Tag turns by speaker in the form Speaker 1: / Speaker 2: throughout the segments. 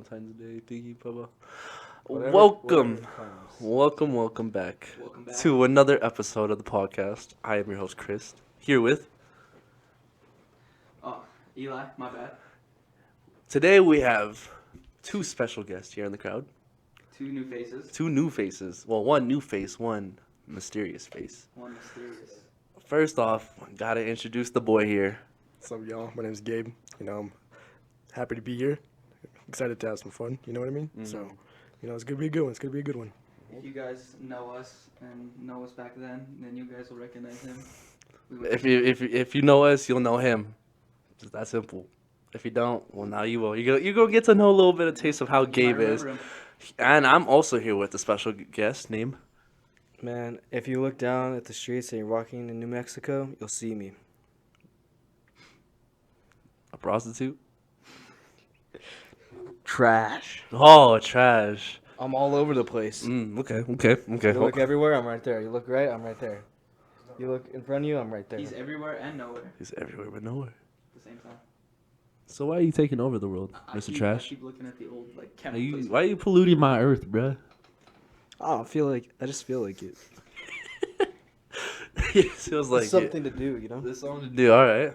Speaker 1: Valentine's Day thingy, Papa.
Speaker 2: Whatever
Speaker 1: Welcome back
Speaker 3: Welcome back.
Speaker 1: to another episode of the podcast. I am your host, Chris, here with.
Speaker 3: Oh, Eli, my bad.
Speaker 1: Today we have two special guests here in the crowd.
Speaker 3: Two new faces.
Speaker 1: Two new faces. Well, one new face, one mysterious face.
Speaker 3: One mysterious.
Speaker 1: First off, gotta introduce the boy here.
Speaker 2: What's up, y'all? My name's Gabe. I'm happy to be here. Excited to have some fun. You know what I mean? So, it's gonna be a good one. It's gonna be a good one.
Speaker 3: If you guys know us and know us back then you guys will recognize him.
Speaker 1: If you know us, you'll know him. Just that simple. If you don't, well, now you will. You're gonna get to know a little bit of taste of how Gabe is. And I'm also here with a special guest named.
Speaker 4: Man, if you look down at the streets and you're walking in New Mexico, you'll see me.
Speaker 1: A prostitute?
Speaker 4: Trash.
Speaker 1: Oh, trash.
Speaker 4: I'm all over the place.
Speaker 1: Okay.
Speaker 4: You look everywhere, I'm right there. You look right, I'm right there. You look in front of you, I'm right there.
Speaker 3: He's everywhere and nowhere
Speaker 1: He's everywhere but nowhere.
Speaker 3: at the same time.
Speaker 1: So why are you taking over the world, Mr.
Speaker 3: I
Speaker 1: Trash?
Speaker 3: keep looking at the old
Speaker 1: Why are you polluting my earth, bruh?
Speaker 4: I just feel like it.
Speaker 1: It feels like
Speaker 4: It's something to do, you know?
Speaker 1: There's something to do. All right.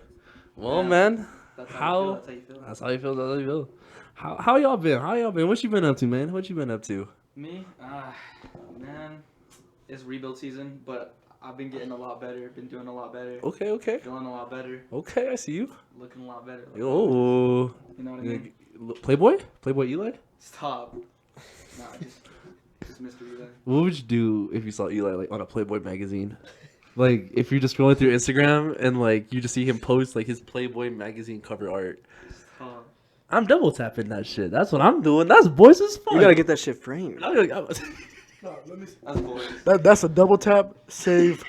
Speaker 1: Well,
Speaker 3: Yeah.
Speaker 1: man.
Speaker 3: That's
Speaker 1: How-
Speaker 3: how you feel.
Speaker 1: That's how you feel. That's how you feel. How y'all been? What you been up to, man? What you been up to?
Speaker 3: Me? Man, it's rebuild season, but I've been getting a lot better. Been doing a lot better.
Speaker 1: Okay.
Speaker 3: Feeling a lot better.
Speaker 1: Okay, I see you.
Speaker 3: Looking a lot better.
Speaker 1: Oh.
Speaker 3: You know what I mean?
Speaker 1: Playboy Eli?
Speaker 3: Stop. Nah, just Mr. Eli.
Speaker 1: What would you do if you saw Eli like on a Playboy magazine? Like if you're just scrolling through Instagram and like you just see him post like his Playboy magazine cover art.
Speaker 3: Stop.
Speaker 1: I'm double tapping that shit. That's what I'm doing. That's boys as fuck.
Speaker 4: You gotta get that shit framed.
Speaker 2: No, let me see.
Speaker 3: That's boys.
Speaker 2: That's a double tap, save,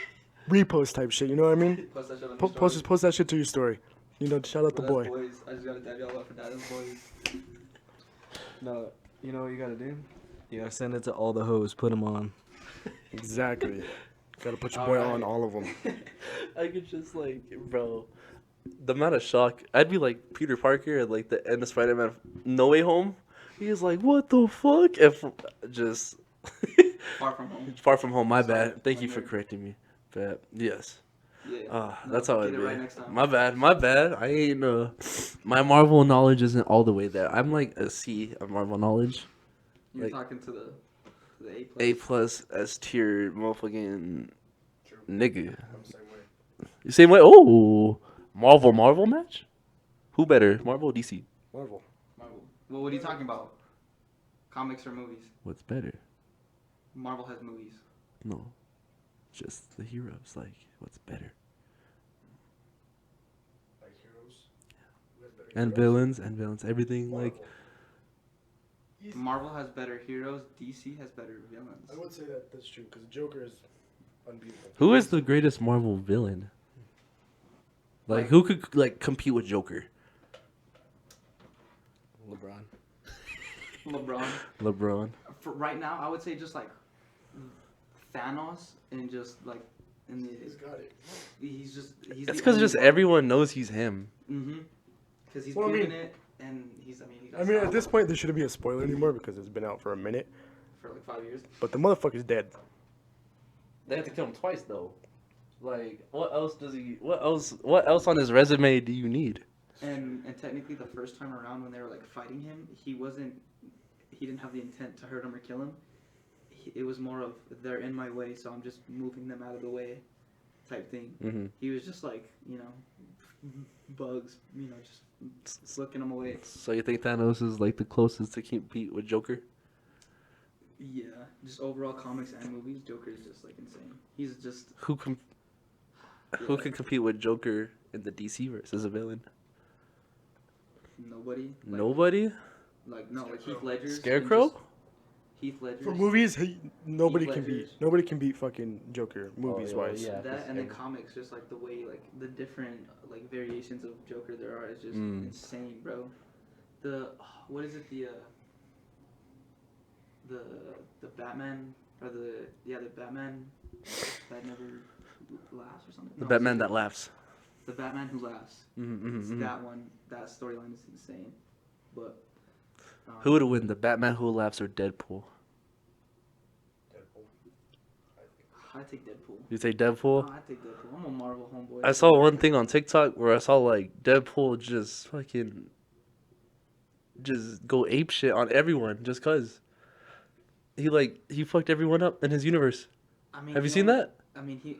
Speaker 2: repost type shit. You know what I mean?
Speaker 3: Post that shit on your
Speaker 2: Post that shit to your story. Shout out the
Speaker 3: That's
Speaker 2: boy.
Speaker 3: boys. I just gotta dab y'all up for that. That's boys.
Speaker 4: No, you know what you gotta do? You gotta send it to all the hoes, put them on.
Speaker 2: Exactly. Gotta put your boy
Speaker 3: Alright.
Speaker 2: on all of them.
Speaker 1: I could just like, bro, the amount of shock. I'd be like Peter Parker at like the end of Spider-Man No Way Home. He's like, what the fuck? If just
Speaker 3: Far from home.
Speaker 1: Far From Home. My
Speaker 3: Sorry,
Speaker 1: bad. Thank you
Speaker 3: my
Speaker 1: for
Speaker 3: bad.
Speaker 1: correcting me. But yes.
Speaker 3: Yeah. No,
Speaker 1: That's how
Speaker 3: get
Speaker 1: it
Speaker 3: it
Speaker 1: be.
Speaker 3: right next time.
Speaker 1: My bad. I ain't. My Marvel knowledge isn't all the way there. I'm like a C of Marvel knowledge.
Speaker 3: You're
Speaker 1: like-
Speaker 3: talking to the A+.
Speaker 1: A plus S tier motherfucking nigga. You same way? Oh, Marvel match? Who better, Marvel or DC?
Speaker 2: Marvel.
Speaker 3: Marvel. Well, what are you talking about? Comics or movies?
Speaker 1: What's better?
Speaker 3: Marvel has movies.
Speaker 1: No, just the heroes. Like, what's better?
Speaker 2: Like heroes.
Speaker 1: And villains. Everything like.
Speaker 3: Marvel has better heroes. DC has better villains.
Speaker 2: I would say that that's true because Joker is unbeatable.
Speaker 1: Who is the greatest Marvel villain? Like, who could like compete with Joker? LeBron.
Speaker 3: For right now, I would say just like Thanos and just like in the.
Speaker 2: He's got it.
Speaker 3: He's
Speaker 1: It's because just everyone knows he's him.
Speaker 3: Because he's
Speaker 2: Well, I
Speaker 3: proven
Speaker 2: mean-
Speaker 3: it, and he got
Speaker 2: At
Speaker 3: solid
Speaker 2: this point, there shouldn't be a spoiler anymore because it's been out for a minute.
Speaker 3: for like 5 years.
Speaker 2: But the motherfucker's dead.
Speaker 1: They have to kill him twice though. Like, what else does he? What else on his resume do you need?
Speaker 3: And technically, the first time around when they were like fighting him, he didn't have the intent to hurt him or kill him. It was more of they're in my way, so I'm just moving them out of the way, type thing.
Speaker 1: Mm-hmm.
Speaker 3: He was just like bugs, just flicking them away.
Speaker 1: So you think Thanos is like the closest to compete with Joker?
Speaker 3: Yeah, just overall comics and movies, Joker is just like insane. He's just
Speaker 1: Who can compete with Joker in the DC verse as a villain?
Speaker 3: nobody. Like,
Speaker 1: Nobody.
Speaker 3: Like no, like Heath Ledger.
Speaker 1: Scarecrow.
Speaker 3: Heath Ledger.
Speaker 2: For movies, nobody
Speaker 3: Heath
Speaker 2: can beat.
Speaker 3: Ledger's-
Speaker 2: Nobody can beat fucking Joker movies
Speaker 1: yeah,
Speaker 2: wise.
Speaker 1: yeah.
Speaker 3: That and the
Speaker 1: every-
Speaker 3: comics, just like the way, like the different like variations of Joker there are, is just
Speaker 1: Mm.
Speaker 3: insane, bro. What is it? The Batman or the Batman that never laughs or something.
Speaker 1: The
Speaker 3: No,
Speaker 1: Batman
Speaker 3: it's
Speaker 1: that laughs.
Speaker 3: The Batman who laughs.
Speaker 1: Mm-hmm,
Speaker 3: It's that one. That storyline is insane, but
Speaker 1: Who would win, the Batman Who Laughs or Deadpool?
Speaker 3: I take Deadpool.
Speaker 1: You say Deadpool?
Speaker 3: Oh, I take Deadpool. I'm a Marvel homeboy.
Speaker 1: I saw one thing on TikTok where I saw like Deadpool just fucking just go ape shit on everyone just cause he fucked everyone up in his universe.
Speaker 3: I mean,
Speaker 1: Have you seen that?
Speaker 3: I mean, he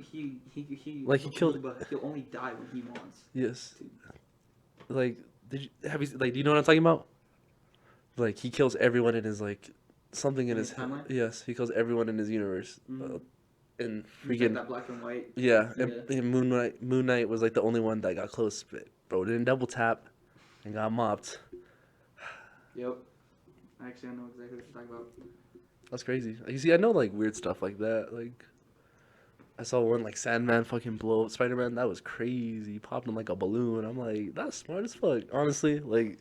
Speaker 1: Like, he
Speaker 3: he'll
Speaker 1: killed-
Speaker 3: kill, but he'll only die when he wants.
Speaker 1: Yes. Like, do you know what I'm talking about? Like, he kills everyone in his like something in
Speaker 3: In
Speaker 1: his
Speaker 3: his timeline?
Speaker 1: Yes, he kills everyone in his universe.
Speaker 3: Mhm.
Speaker 1: And
Speaker 3: He's like
Speaker 1: freaking
Speaker 3: that black and white.
Speaker 1: yeah, and,
Speaker 3: Yeah.
Speaker 1: and Moon Knight was like the only one that got close, but bro didn't double tap and got mopped.
Speaker 3: Yep. Actually, I know exactly what you're talking about.
Speaker 1: That's crazy. You see, I know like weird stuff like that. Like, I saw one like Sandman fucking blow up Spider-Man. That was crazy. He popped him like a balloon. I'm like, that's smart as fuck. Honestly, like,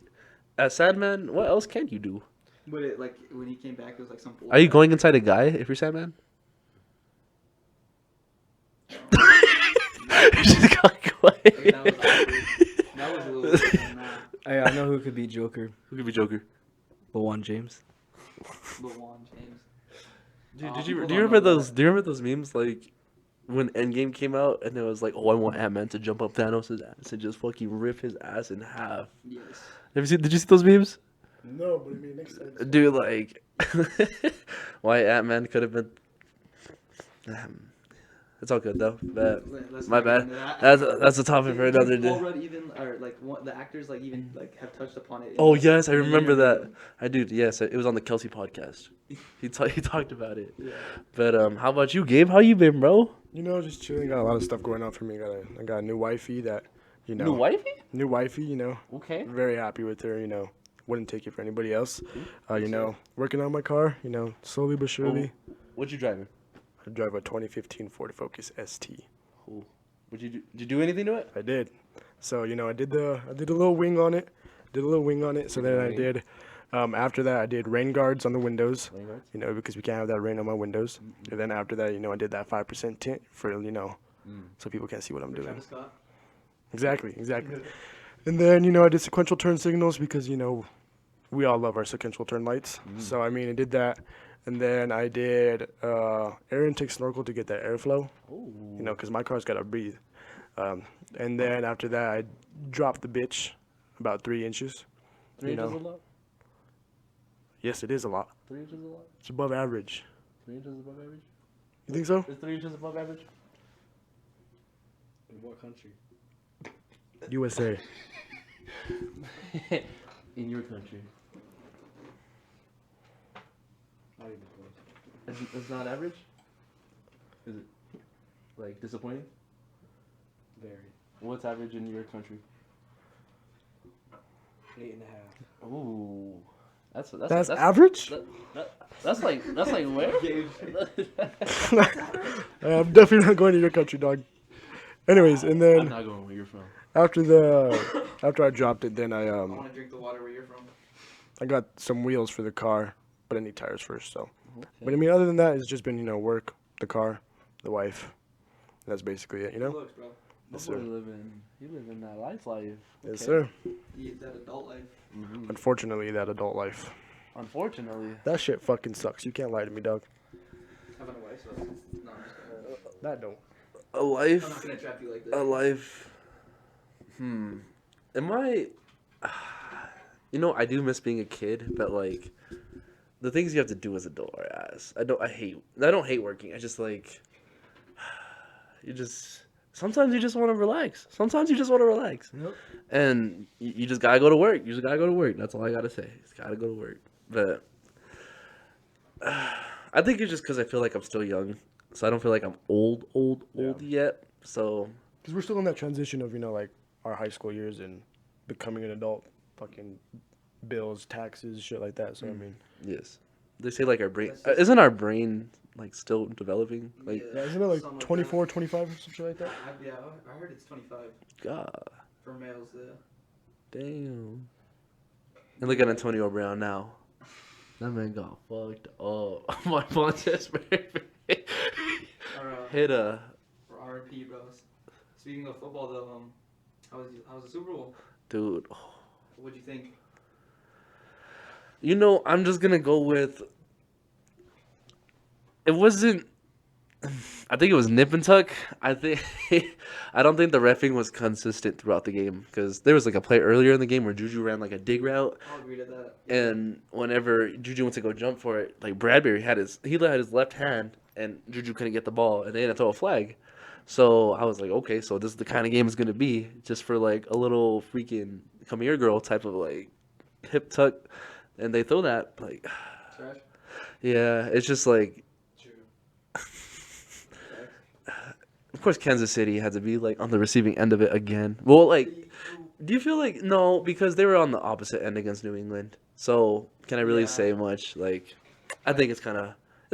Speaker 1: as Sandman, what else can you do?
Speaker 3: But it like when he came back, it was like some.
Speaker 1: Are you going inside a guy if you're Sandman? Just got quiet.
Speaker 3: Like, that was awkward. That was a little. Nah.
Speaker 4: I know who could be Joker.
Speaker 1: Who could be Joker?
Speaker 4: LeBron James.
Speaker 3: LeBron James.
Speaker 1: Dude,
Speaker 3: People
Speaker 1: do you
Speaker 3: don't
Speaker 1: remember
Speaker 3: know
Speaker 1: those?
Speaker 3: that.
Speaker 1: Do you remember those memes like when Endgame came out and it was like, oh, I want Ant-Man to jump up Thanos' ass and just fucking rip his ass in half.
Speaker 3: Yes.
Speaker 1: Did you see those memes?
Speaker 2: No, but I mean, next time.
Speaker 1: Dude, like, why Ant-Man could have been. It's all good though. But
Speaker 3: Let's
Speaker 1: my
Speaker 3: not get
Speaker 1: bad.
Speaker 3: into that.
Speaker 1: That's a topic for another
Speaker 3: Paul
Speaker 1: day.
Speaker 3: Rudd even or like the actors like even like have touched upon it.
Speaker 1: Oh yes, I
Speaker 3: in the
Speaker 1: remember that.
Speaker 3: interview.
Speaker 1: I do. Yes, it was on the Kelsey podcast. He talked about it.
Speaker 3: Yeah.
Speaker 1: But how about you, Gabe? How you been, bro?
Speaker 2: You know, just chilling. Got a lot of stuff going on for me. I got a new wifey that, you know.
Speaker 1: New wifey?
Speaker 2: New wifey, you know.
Speaker 1: Okay.
Speaker 2: Very happy with her, you know. Wouldn't take it for anybody else. You know, working on my car, you know, slowly but surely.
Speaker 1: What you driving?
Speaker 2: I drive a 2015 Ford Focus ST.
Speaker 1: Cool. Did you do anything to it?
Speaker 2: I did. So, you know, I did a little wing on it. So then I
Speaker 1: Wing.
Speaker 2: did, after that, I did rain guards on the windows,
Speaker 1: Rain guards?
Speaker 2: you know, because we can't have that rain on my windows. And then after that, you know, I did that 5% tint for, you know, so people can't see what I'm doing.
Speaker 3: Travis Scott.
Speaker 2: Exactly. And then, you know, I did sequential turn signals because, you know, we all love our sequential turn lights. So, I mean, I did that. And then I did air intake snorkel to get that airflow, you know, because my car's got to breathe. And then after that, I dropped the bitch about 3 inches.
Speaker 1: 3
Speaker 2: you
Speaker 1: inches
Speaker 2: know.
Speaker 1: a lot?
Speaker 2: Yes, it is a lot.
Speaker 1: 3 inches a lot?
Speaker 2: It's above average.
Speaker 1: 3 inches above average?
Speaker 2: You think so?
Speaker 1: Is 3 inches above average?
Speaker 4: In what country?
Speaker 2: USA.
Speaker 1: In your country.
Speaker 4: Not even close.
Speaker 1: It's not average? Is it, like, disappointing?
Speaker 4: Very.
Speaker 1: What's average in your country?
Speaker 4: 8.5.
Speaker 1: Ooh.
Speaker 2: That's average?
Speaker 1: That's like where?
Speaker 2: I'm definitely not going to your country, dog. Anyways, and
Speaker 1: I'm
Speaker 2: then
Speaker 1: not going where you're from.
Speaker 2: after I dropped it, then
Speaker 3: I want to drink the water where you're from.
Speaker 2: I got some wheels for the car, but I need tires first. So, but I mean, other than that, it's just been, you know, work, the car, the wife. That's basically it, you know.
Speaker 3: Looks, bro.
Speaker 2: Yes, sir.
Speaker 1: You live in that life.
Speaker 2: Yes, sir.
Speaker 3: That adult life.
Speaker 1: Mm-hmm.
Speaker 2: Unfortunately, that adult life.
Speaker 1: Unfortunately.
Speaker 2: That shit fucking sucks. You can't lie to me, dog.
Speaker 3: Having a wife, so no, I'm just gonna.
Speaker 2: That don't.
Speaker 1: A
Speaker 3: I'm not
Speaker 1: life.
Speaker 3: gonna trap you like
Speaker 1: A
Speaker 3: that.
Speaker 1: life. Am I? You know, I do miss being a kid, but like, the things you have to do as an adult are ass. I don't hate working. I just like. Sometimes you just want to relax.
Speaker 4: Nope.
Speaker 1: And you just gotta go to work. That's all I gotta say. Just gotta go to work. But I think it's just because I feel like I'm still young, so I don't feel like I'm old yet. So
Speaker 2: Because we're still in that transition of, you know, like our high school years and becoming an adult, fucking bills, taxes, shit like that. So, I mean,
Speaker 1: yes, they say like our brain
Speaker 3: That's just-
Speaker 1: isn't our brain like still developing. Like
Speaker 2: yeah, isn't it like
Speaker 3: Something
Speaker 2: 24, 25 or some shit like that?
Speaker 3: Yeah, I heard it's 25
Speaker 1: God
Speaker 3: for males.
Speaker 1: damn. And look at Antonio Brown now. That man got fucked up. My phone just hit a.
Speaker 3: For R&P, bros. Speaking of football, though, how was the Super Bowl?
Speaker 1: Dude.
Speaker 3: What'd you think?
Speaker 1: You know, I'm just gonna go with. It wasn't. I think it was nip and tuck. I think I don't think the reffing was consistent throughout the game because there was like a play earlier in the game where Juju ran like a dig route,
Speaker 3: I'll agree to that.
Speaker 1: and whenever Juju went to go jump for it, like Bradbury had his left hand, and Juju couldn't get the ball, and they had to throw a flag. So I was like, okay, so this is the kind of game it's gonna be, just for like a little freaking come here girl type of like hip tuck, and they throw that like,
Speaker 3: Trash.
Speaker 1: yeah, it's just like. Of course, Kansas City had to be like on the receiving end of it again. Well, like, do you feel like no, because they were on the opposite end against New England. So can I really
Speaker 3: Yeah.
Speaker 1: say much? Like, I think it's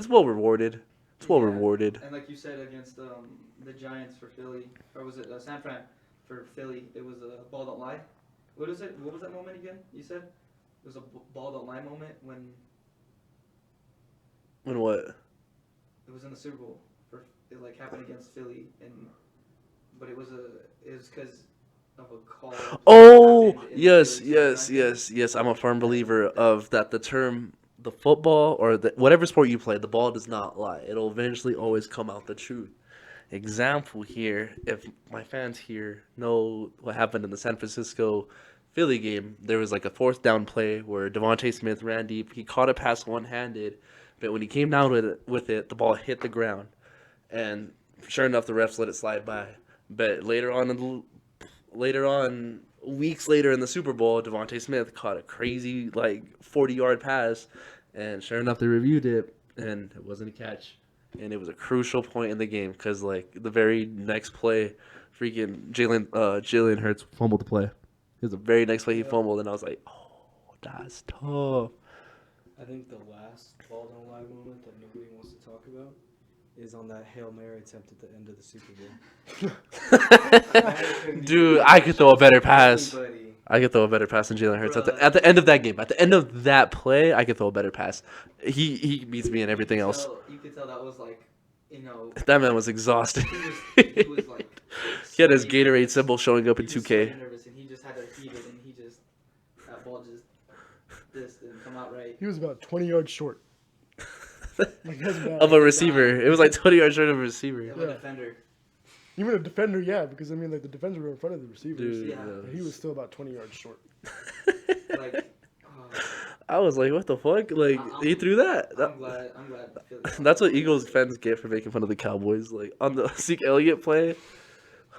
Speaker 1: well rewarded. It's well
Speaker 3: Yeah.
Speaker 1: rewarded.
Speaker 3: And like you said, against the Giants for Philly, or was it San Fran for Philly? It was a ball don't lie. What is it? What was that moment again? You said it was a ball don't lie moment when
Speaker 1: When what?
Speaker 3: it was in the Super Bowl. It like happened against Philly, but it was because of a call.
Speaker 1: Oh,
Speaker 3: happened in
Speaker 1: yes,
Speaker 3: Philly,
Speaker 1: yes,
Speaker 3: so
Speaker 1: yes, yes. I'm a firm believer of that. The term, the football or whatever sport you play, the ball does not lie. It'll eventually always come out the truth. Example here, if my fans here know what happened in the San Francisco Philly game, there was like a fourth down play where Devontae Smith ran deep. He caught a pass one-handed, but when he came down with it, the ball hit the ground. And sure enough, the refs let it slide by. But later on, weeks later in the Super Bowl, Devontae Smith caught a crazy like 40-yard pass, and sure enough, they reviewed it, and it wasn't a catch, and it was a crucial point in the game because like the very next play, freaking Jalen Hurts fumbled the play. It was the very next play he fumbled, and I was like, oh, that's tough.
Speaker 4: I think the last ball don't lie moment that nobody wants to talk about is on that Hail Mary attempt at the end of the Super Bowl.
Speaker 1: Dude, I could throw a better pass.
Speaker 4: Anybody.
Speaker 1: I could throw a better pass than Jalen Hurts
Speaker 3: Bruh.
Speaker 1: at the end of that game. At the end of that play, I could throw a better pass. He beats me in everything else.
Speaker 3: You could tell that was like,
Speaker 1: That man was exhausted.
Speaker 3: he was like.
Speaker 1: He had his
Speaker 3: sweaty,
Speaker 1: Gatorade symbol showing up in
Speaker 3: he was
Speaker 1: 2K.
Speaker 3: sweaty nervous, and he just had to heat it, and that ball just didn't come out right.
Speaker 2: He was about 20 yards short. Like, that's bad.
Speaker 1: Of a receiver. It was like 20 yards short of a receiver.
Speaker 3: Of a defender.
Speaker 2: Even a defender, yeah, because I mean, like the defenders were in front of the receivers.
Speaker 1: Dude,
Speaker 3: Yeah.
Speaker 2: But he was still about 20 yards short.
Speaker 3: Like,
Speaker 1: I was like, what the fuck? Like, he threw that.
Speaker 3: I'm glad. Philly won.
Speaker 1: That's what Eagles fans get for making fun of the Cowboys. Like, on the Zeke Elliott play,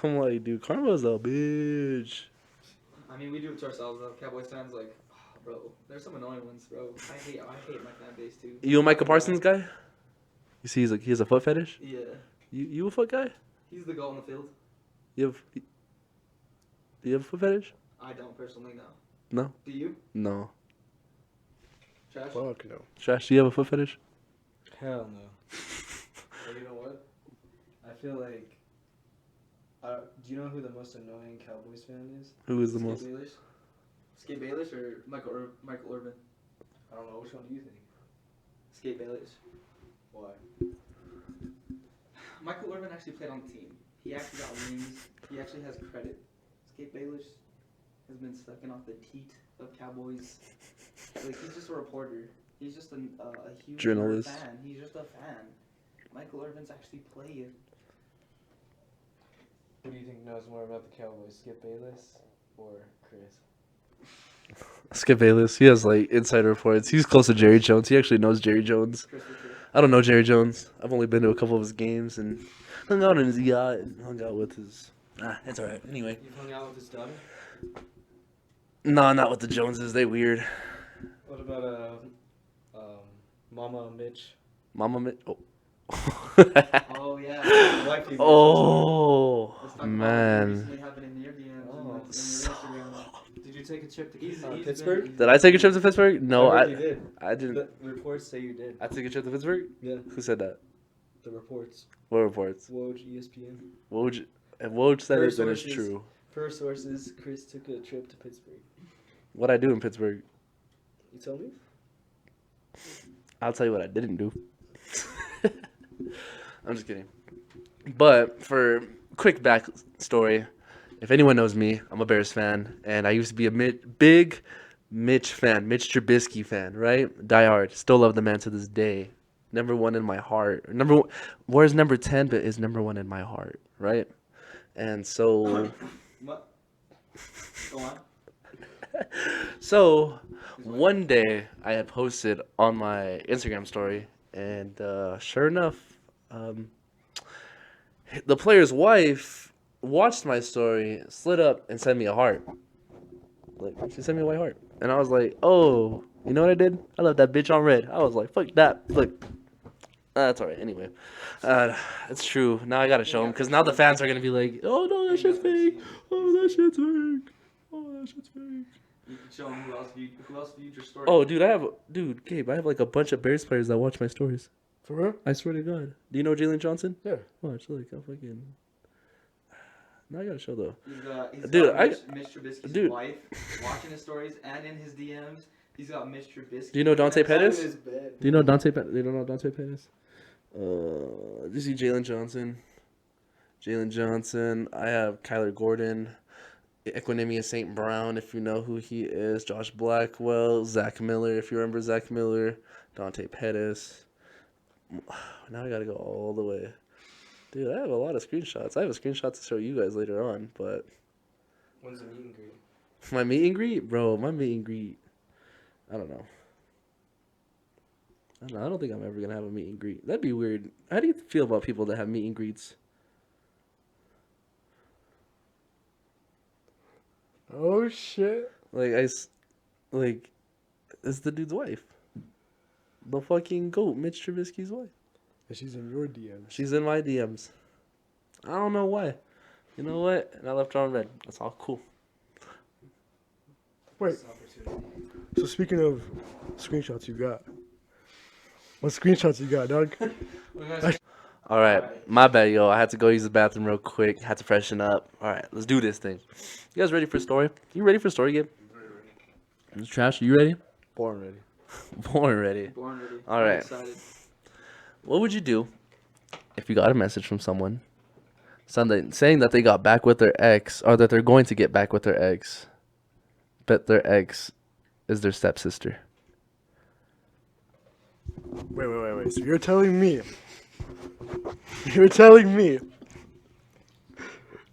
Speaker 1: I'm like, dude, Karma's a bitch.
Speaker 3: I mean, we do it to ourselves though. Cowboys fans, like, bro, there's some annoying ones, bro. I hate my fan base too.
Speaker 1: You a Micah Parsons guy? You see, he has a foot fetish?
Speaker 3: Yeah,
Speaker 1: You a foot guy?
Speaker 3: he's the goal on the field.
Speaker 1: You have a foot fetish?
Speaker 3: I don't personally know.
Speaker 1: No?
Speaker 3: Do you?
Speaker 1: No.
Speaker 3: Trash.
Speaker 2: Fuck no.
Speaker 1: Trash, do you have a foot fetish?
Speaker 4: Hell no. But you know what? I feel like. Do you know who the most annoying Cowboys fan is?
Speaker 1: Who is the
Speaker 3: Skip
Speaker 1: most?
Speaker 3: Bayless? Skip Bayless or Michael Irvin?
Speaker 4: I don't know. Which one do you think?
Speaker 3: Skip Bayless.
Speaker 4: Why?
Speaker 3: Michael Irvin actually played on the team. He actually got rings. He actually has credit. Skip Bayless has been sucking off the teat of Cowboys. Like, he's just a reporter. He's just a huge
Speaker 1: Journalist.
Speaker 3: fan. He's just a fan. Michael Irvin's actually played.
Speaker 4: Who do you think knows more about the Cowboys, Skip Bayless or Chris?
Speaker 1: Skip Bayless. He has like insider reports. He's close to Jerry Jones. He actually knows Jerry Jones.
Speaker 3: Christopher.
Speaker 1: I don't know Jerry Jones. I've only been to a couple of his games and hung out in his yacht and hung out with his. It's alright. Anyway.
Speaker 4: You've hung out with his daughter?
Speaker 1: Nah, not with the Joneses. They weird.
Speaker 4: What about Mama Mitch?
Speaker 1: Oh.
Speaker 3: Oh, yeah.
Speaker 4: Wifey Mitch.
Speaker 1: Oh
Speaker 3: Let's talk about what
Speaker 1: man.
Speaker 3: recently happened in your DMs and
Speaker 4: Oh,
Speaker 3: in your Instagram.
Speaker 4: Did you take a trip to
Speaker 3: He's
Speaker 4: Pittsburgh?
Speaker 3: been-
Speaker 1: Did I take a trip to Pittsburgh? No,
Speaker 4: I heard you did.
Speaker 1: I didn't.
Speaker 4: The reports say you did.
Speaker 1: I took a trip to Pittsburgh.
Speaker 4: Yeah,
Speaker 1: Who said that?
Speaker 4: the reports.
Speaker 1: What reports?
Speaker 4: Woj, ESPN.
Speaker 1: Woj said it, then it's
Speaker 4: sources.
Speaker 1: true.
Speaker 4: Per sources, Chris took a trip to Pittsburgh.
Speaker 1: What I do in Pittsburgh?
Speaker 4: You tell me?
Speaker 1: I'll tell you what I didn't do. I'm just kidding. But for quick backstory, if anyone knows me, I'm a Bears fan, and I used to be a big Mitch fan, Mitch Trubisky fan, right? Die hard. Still love the man to this day. Number one in my heart. Where's number 10, but is number one in my heart, right? And so,
Speaker 3: What? Go on.
Speaker 1: so one day I had posted on my Instagram story, and sure enough, the player's wife watched my story, slid up, and sent me a heart. Like, she sent me a white heart. And I was like, oh, you know what I did? I left that bitch on red. I was like, fuck that. Look, that's all right. Anyway, it's true. Now I got to show them because now the fans are going to be like, oh, no, that shit's fake. Oh, that shit's fake. Oh, that shit's fake.
Speaker 3: You can show them who else viewed your story.
Speaker 1: Oh, dude, Gabe, I have like a bunch of Bears players that watch my stories.
Speaker 2: For real?
Speaker 1: I swear to God. Do you know Jalen Johnson?
Speaker 2: Yeah.
Speaker 1: Watch, look, I'll fucking. Now I got to show though.
Speaker 3: He's
Speaker 1: Dude,
Speaker 3: got Mitch Trubisky's
Speaker 1: dude.
Speaker 3: wife watching his stories and in his DMs. He's got Mitch Trubisky.
Speaker 1: Do you know Dante Pettis?
Speaker 4: His bed.
Speaker 1: Do you know Dante Pettis? You don't know Dante Pettis? Do you see Jalen Johnson? Jalen Johnson. I have Kyler Gordon. Equinemius St. Brown, if you know who he is. Josh Blackwell. Zach Miller, if you remember Zach Miller. Dante Pettis. Now I got to go all the way. Dude, I have a lot of screenshots. I have a screenshot to show you guys later on, but...
Speaker 4: When's the meet and greet?
Speaker 1: My meet and greet? Bro, my meet and greet... I don't know. I don't think I'm ever going to have a meet and greet. That'd be weird. How do you feel about people that have meet and greets?
Speaker 2: Oh, shit.
Speaker 1: Like, it's the dude's wife. The fucking GOAT, Mitch Trubisky's wife.
Speaker 2: And she's in your DMs.
Speaker 1: She's in my DMs. I don't know why. You know what? And I left her on red. That's all cool.
Speaker 2: Wait. So speaking of screenshots you got. What screenshots you got, dog?
Speaker 1: All right. My bad, yo. I had to go use the bathroom real quick. Had to freshen up. All right. Let's do this thing. You guys ready for a story? You ready for a story, Gabe? It's trash. Are you ready?
Speaker 2: Born ready.
Speaker 1: Born ready.
Speaker 3: Born ready.
Speaker 1: All
Speaker 3: I'm
Speaker 1: right.
Speaker 3: excited.
Speaker 1: What would you do if you got a message from someone saying that they got back with their ex or that they're going to get back with their ex, but their ex is their stepsister?
Speaker 2: Wait. So you're telling me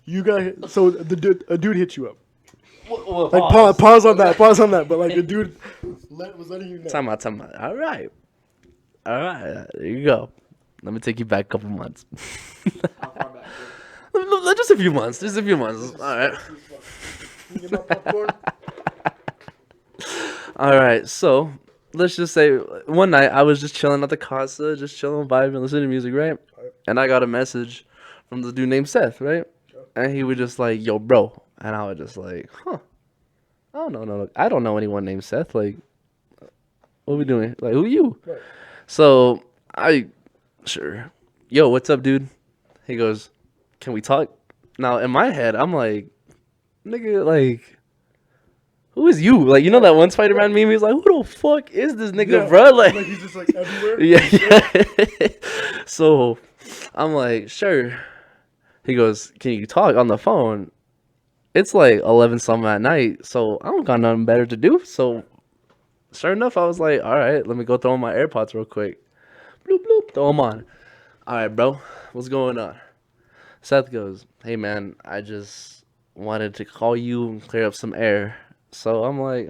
Speaker 2: you got so a dude hit you up. Like pause on that. But like a dude was letting you know.
Speaker 1: Time out. All right. There you go. Let me take you back a couple months.
Speaker 3: How far back?
Speaker 1: Just a few months. All right.
Speaker 2: You get my popcorn?
Speaker 1: All right. So let's just say one night I was just chilling at the casa, just chilling, vibing, listening to music, right? And I got a message from the dude named Seth, right? And he was just like, "Yo, bro," and I was just like, "Huh? I don't know. I don't know anyone named Seth. Like, what are we doing? Like, who you?"
Speaker 2: Right.
Speaker 1: So sure. Yo, what's up, dude? He goes, "Can we talk?" Now in my head, I'm like, nigga, like, who is you? Like, you know that one Spider-Man meme? He's like, who the fuck is this nigga, bro? Like
Speaker 2: he's just like everywhere.
Speaker 1: yeah. So I'm like, sure. He goes, "Can you talk on the phone?" It's like 11 something at night, so I don't got nothing better to do. So sure enough, I was like, all right, let me go throw on my AirPods real quick. Bloop, bloop, throw them on. All right, bro, what's going on? Seth goes, "Hey, man, I just wanted to call you and clear up some air." So I'm like,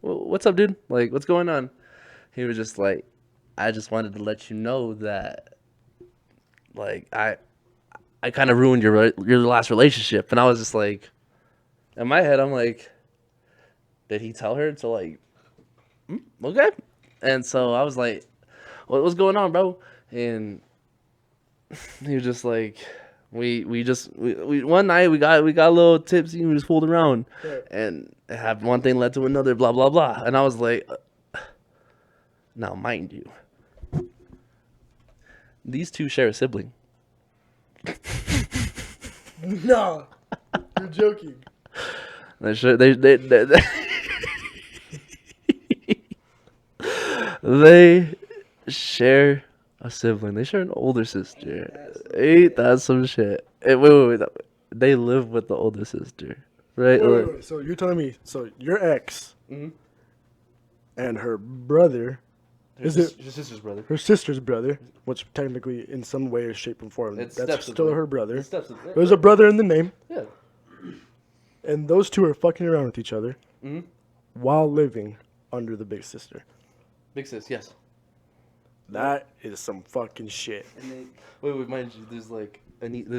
Speaker 1: what's up, dude? Like, what's going on? He was just like, "I just wanted to let you know that, like, I kind of ruined your last relationship." And I was just like, in my head, I'm like, did he tell her to like, okay? And so I was like, what's going on, bro? And he was just like, we one night we got a little tipsy and we just fooled around, and have one thing led to another, blah blah blah. And I was like, now mind you, these two share a sibling.
Speaker 2: No, you're joking.
Speaker 1: They share a sibling. They share an older sister. Ain't that some shit? Wait. They live with the older sister, right?
Speaker 2: Wait. So you're telling me, so your ex
Speaker 1: Mhm.
Speaker 2: And her brother, is it
Speaker 1: Your sister's brother?
Speaker 2: her sister's brother, which technically in some way or shape and form,
Speaker 1: It's
Speaker 2: that's
Speaker 1: step
Speaker 2: still
Speaker 1: sibling.
Speaker 2: her brother.
Speaker 1: It's step-sibling.
Speaker 2: There's a brother in the name,
Speaker 1: Yeah.
Speaker 2: and those two are fucking around with each other
Speaker 1: Mhm.
Speaker 2: while living under the big sister.
Speaker 1: Big sis, yes.
Speaker 2: That is some fucking shit.
Speaker 3: And they
Speaker 1: Wait, mind you, there's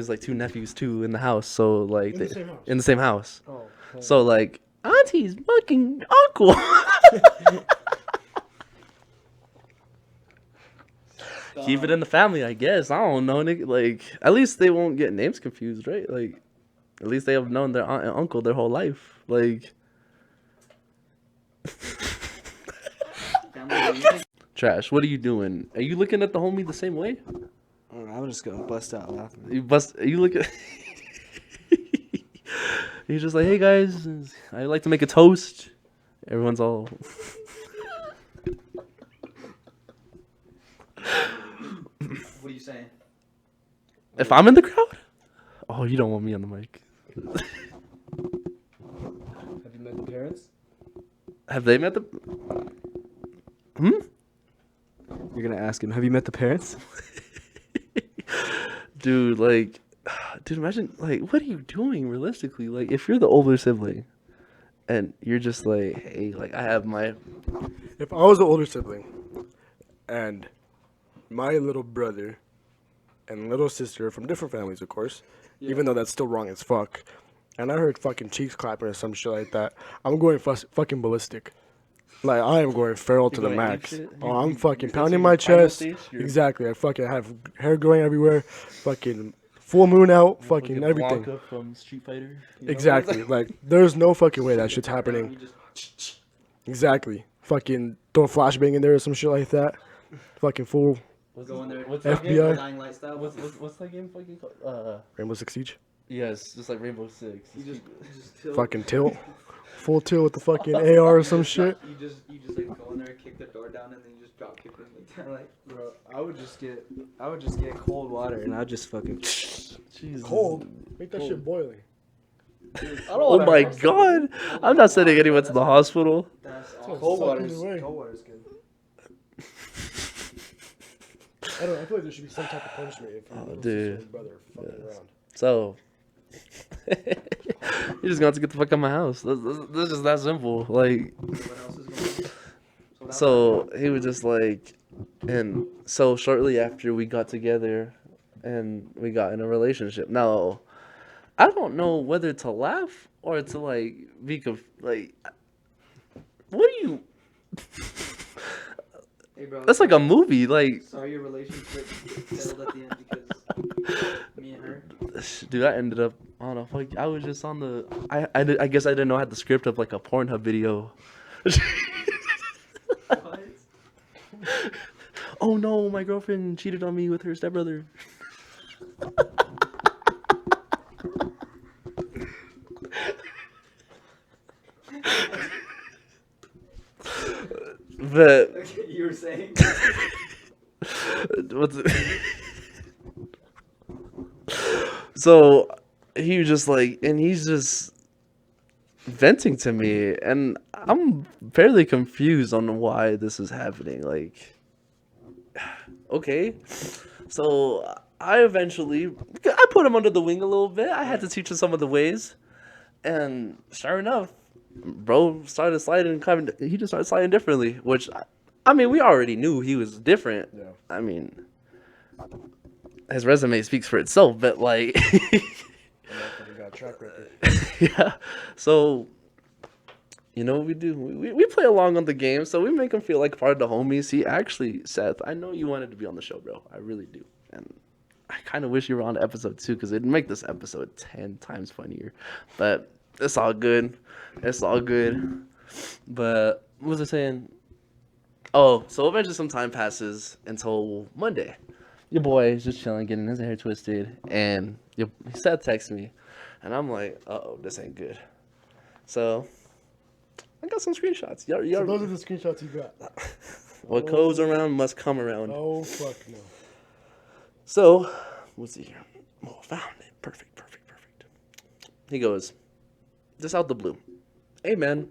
Speaker 1: like two nephews too in the house, so like
Speaker 2: In the same house.
Speaker 1: in the same house.
Speaker 2: Oh,
Speaker 1: So like auntie's fucking uncle. Keep it in the family, I guess. I don't know, nigga. Like at least they won't get names confused, right? Like at least they have known their aunt and uncle their whole life. Like
Speaker 3: family reunion.
Speaker 1: trash. What are you doing? Are you looking at the homie the same way?
Speaker 4: I was just gonna bust out laughing.
Speaker 1: You look at. He's just like, hey guys, I like to make a toast. Everyone's all.
Speaker 3: What are you saying?
Speaker 1: If I'm in the crowd, oh, you don't want me on the mic.
Speaker 4: Have you met the parents?
Speaker 1: Have they met the?
Speaker 4: You're gonna ask him. Have you met the parents?
Speaker 1: Dude, like, dude, imagine, like, what are you doing realistically? Like, if you're the older sibling, and you're just like, hey, like, I have my.
Speaker 2: If I was the older sibling, and my little brother and little sister from different families, of course, even though that's still wrong as fuck, and I heard fucking cheeks clapping or some shit like that, I'm going fucking ballistic. Like, I am going feral to the
Speaker 1: going ape
Speaker 2: max.
Speaker 1: shit?
Speaker 2: Oh, I'm fucking
Speaker 1: that's
Speaker 2: pounding
Speaker 1: your
Speaker 2: my
Speaker 1: final
Speaker 2: chest.
Speaker 1: stage? You're-
Speaker 2: Exactly. I fucking have hair growing everywhere. Fucking full moon out. Fucking everything.
Speaker 1: Blanca from Street Fighter. you know?
Speaker 2: Exactly. Like, there's no fucking way that shit's
Speaker 3: You
Speaker 2: happening.
Speaker 3: just
Speaker 2: Exactly. Fucking throw a flashbang in there or some shit like that. Fucking full
Speaker 3: go in there.
Speaker 1: What's
Speaker 2: that game? FBI.
Speaker 3: Dying light style.
Speaker 1: What's that game fucking called?
Speaker 2: Rainbow Six Siege.
Speaker 1: Yes, just like Rainbow Six.
Speaker 3: You just tilt.
Speaker 2: Fucking tilt. Full tilt with the fucking AR or some shit.
Speaker 3: You just like go in there, kick the door down, and then you just drop kick them like that. Like,
Speaker 4: Bro, I would just get cold water and I'd just fucking.
Speaker 1: Jesus.
Speaker 2: Cold. Make that shit boiling.
Speaker 1: Oh my god! I'm not sending anyone to the hospital.
Speaker 3: that's
Speaker 2: Cold
Speaker 3: awesome.
Speaker 4: Cold
Speaker 2: Suck
Speaker 4: water's
Speaker 2: either way.
Speaker 4: cold water's good.
Speaker 2: I don't know. I feel like there should be some type of punishment if your little
Speaker 1: dude.
Speaker 2: sister and brother are fucking around.
Speaker 1: So, you're just gonna have to get the fuck out of my house. That's just that simple. Like,
Speaker 3: What else is going on?
Speaker 1: so he was just like, and so shortly after we got together, and we got in a relationship. Now, I don't know whether to laugh or to like be like, what do you?
Speaker 3: Hey, bro.
Speaker 1: That's like a movie. Like,
Speaker 3: Sorry, your relationship failed at the end because me and her.
Speaker 1: dude, I ended up on a fuck. I was just on the. I guess I didn't know I had the script of like a Pornhub video.
Speaker 3: What?
Speaker 1: Oh no, my girlfriend cheated on me with her stepbrother. But
Speaker 3: Okay, you were saying.
Speaker 1: what's it? So he was just like, and he's just venting to me, and I'm fairly confused on why this is happening. Like, okay, so I put him under the wing a little bit. I had to teach him some of the ways, and sure enough, bro started sliding. He just started sliding differently, which I mean, we already knew he was different.
Speaker 2: Yeah.
Speaker 1: I mean, his resume speaks for itself, but like,
Speaker 2: Got a track record.
Speaker 1: yeah. So, you know what we do? We play along on the game, so we make him feel like part of the homies. He actually, Seth, I know you wanted to be on the show, bro. I really do, and I kind of wish you were on episode 2 because it'd make this episode 10 times funnier. But it's all good. It's all good. But what was I saying? Oh, so eventually some time passes until Monday. Your boy is just chilling, getting his hair twisted, and Seth texts me, and I'm like, uh-oh, this ain't good. So I got some screenshots.
Speaker 2: So those are the screenshots you got.
Speaker 1: What goes around must come around.
Speaker 2: Oh fuck no.
Speaker 1: So, let's see here. Oh, found it. Perfect. He goes, just out the blue. Hey, man,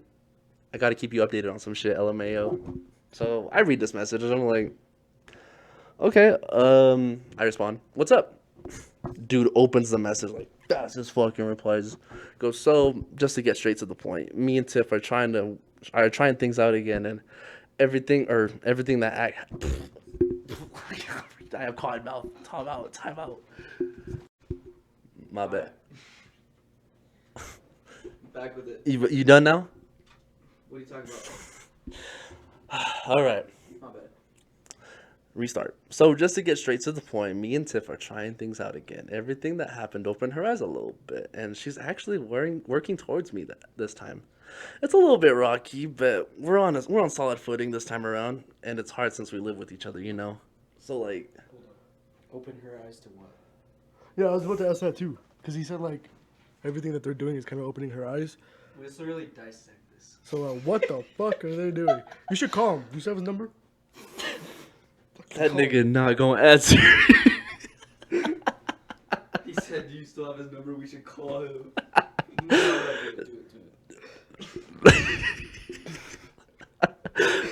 Speaker 1: I gotta keep you updated on some shit, LMAO. So I read this message and I'm like, okay. I respond, what's up? Dude opens the message like, that's his fucking replies. Goes, so just to get straight to the point, me and Tiff are trying things out again, and everything that I have caught mouth. Time out. My bad.
Speaker 3: Back with it.
Speaker 1: You done now?
Speaker 3: What are you talking about?
Speaker 1: All right.
Speaker 3: My bad.
Speaker 1: Restart. So just to get straight to the point, me and Tiff are trying things out again. Everything that happened opened her eyes a little bit, and she's actually working towards me this time. It's a little bit rocky, but we're on solid footing this time around, and it's hard since we live with each other, you know. So like,
Speaker 4: Open her eyes to what?
Speaker 2: Yeah, I was about to ask that too, because he said like everything that they're doing is kind of opening her eyes.
Speaker 4: Let's really dissect this.
Speaker 2: So what the fuck are they doing? You should call him. Do you still have his number?
Speaker 1: that nigga not gonna answer.
Speaker 3: He said, "Do you still have his number? We should call him."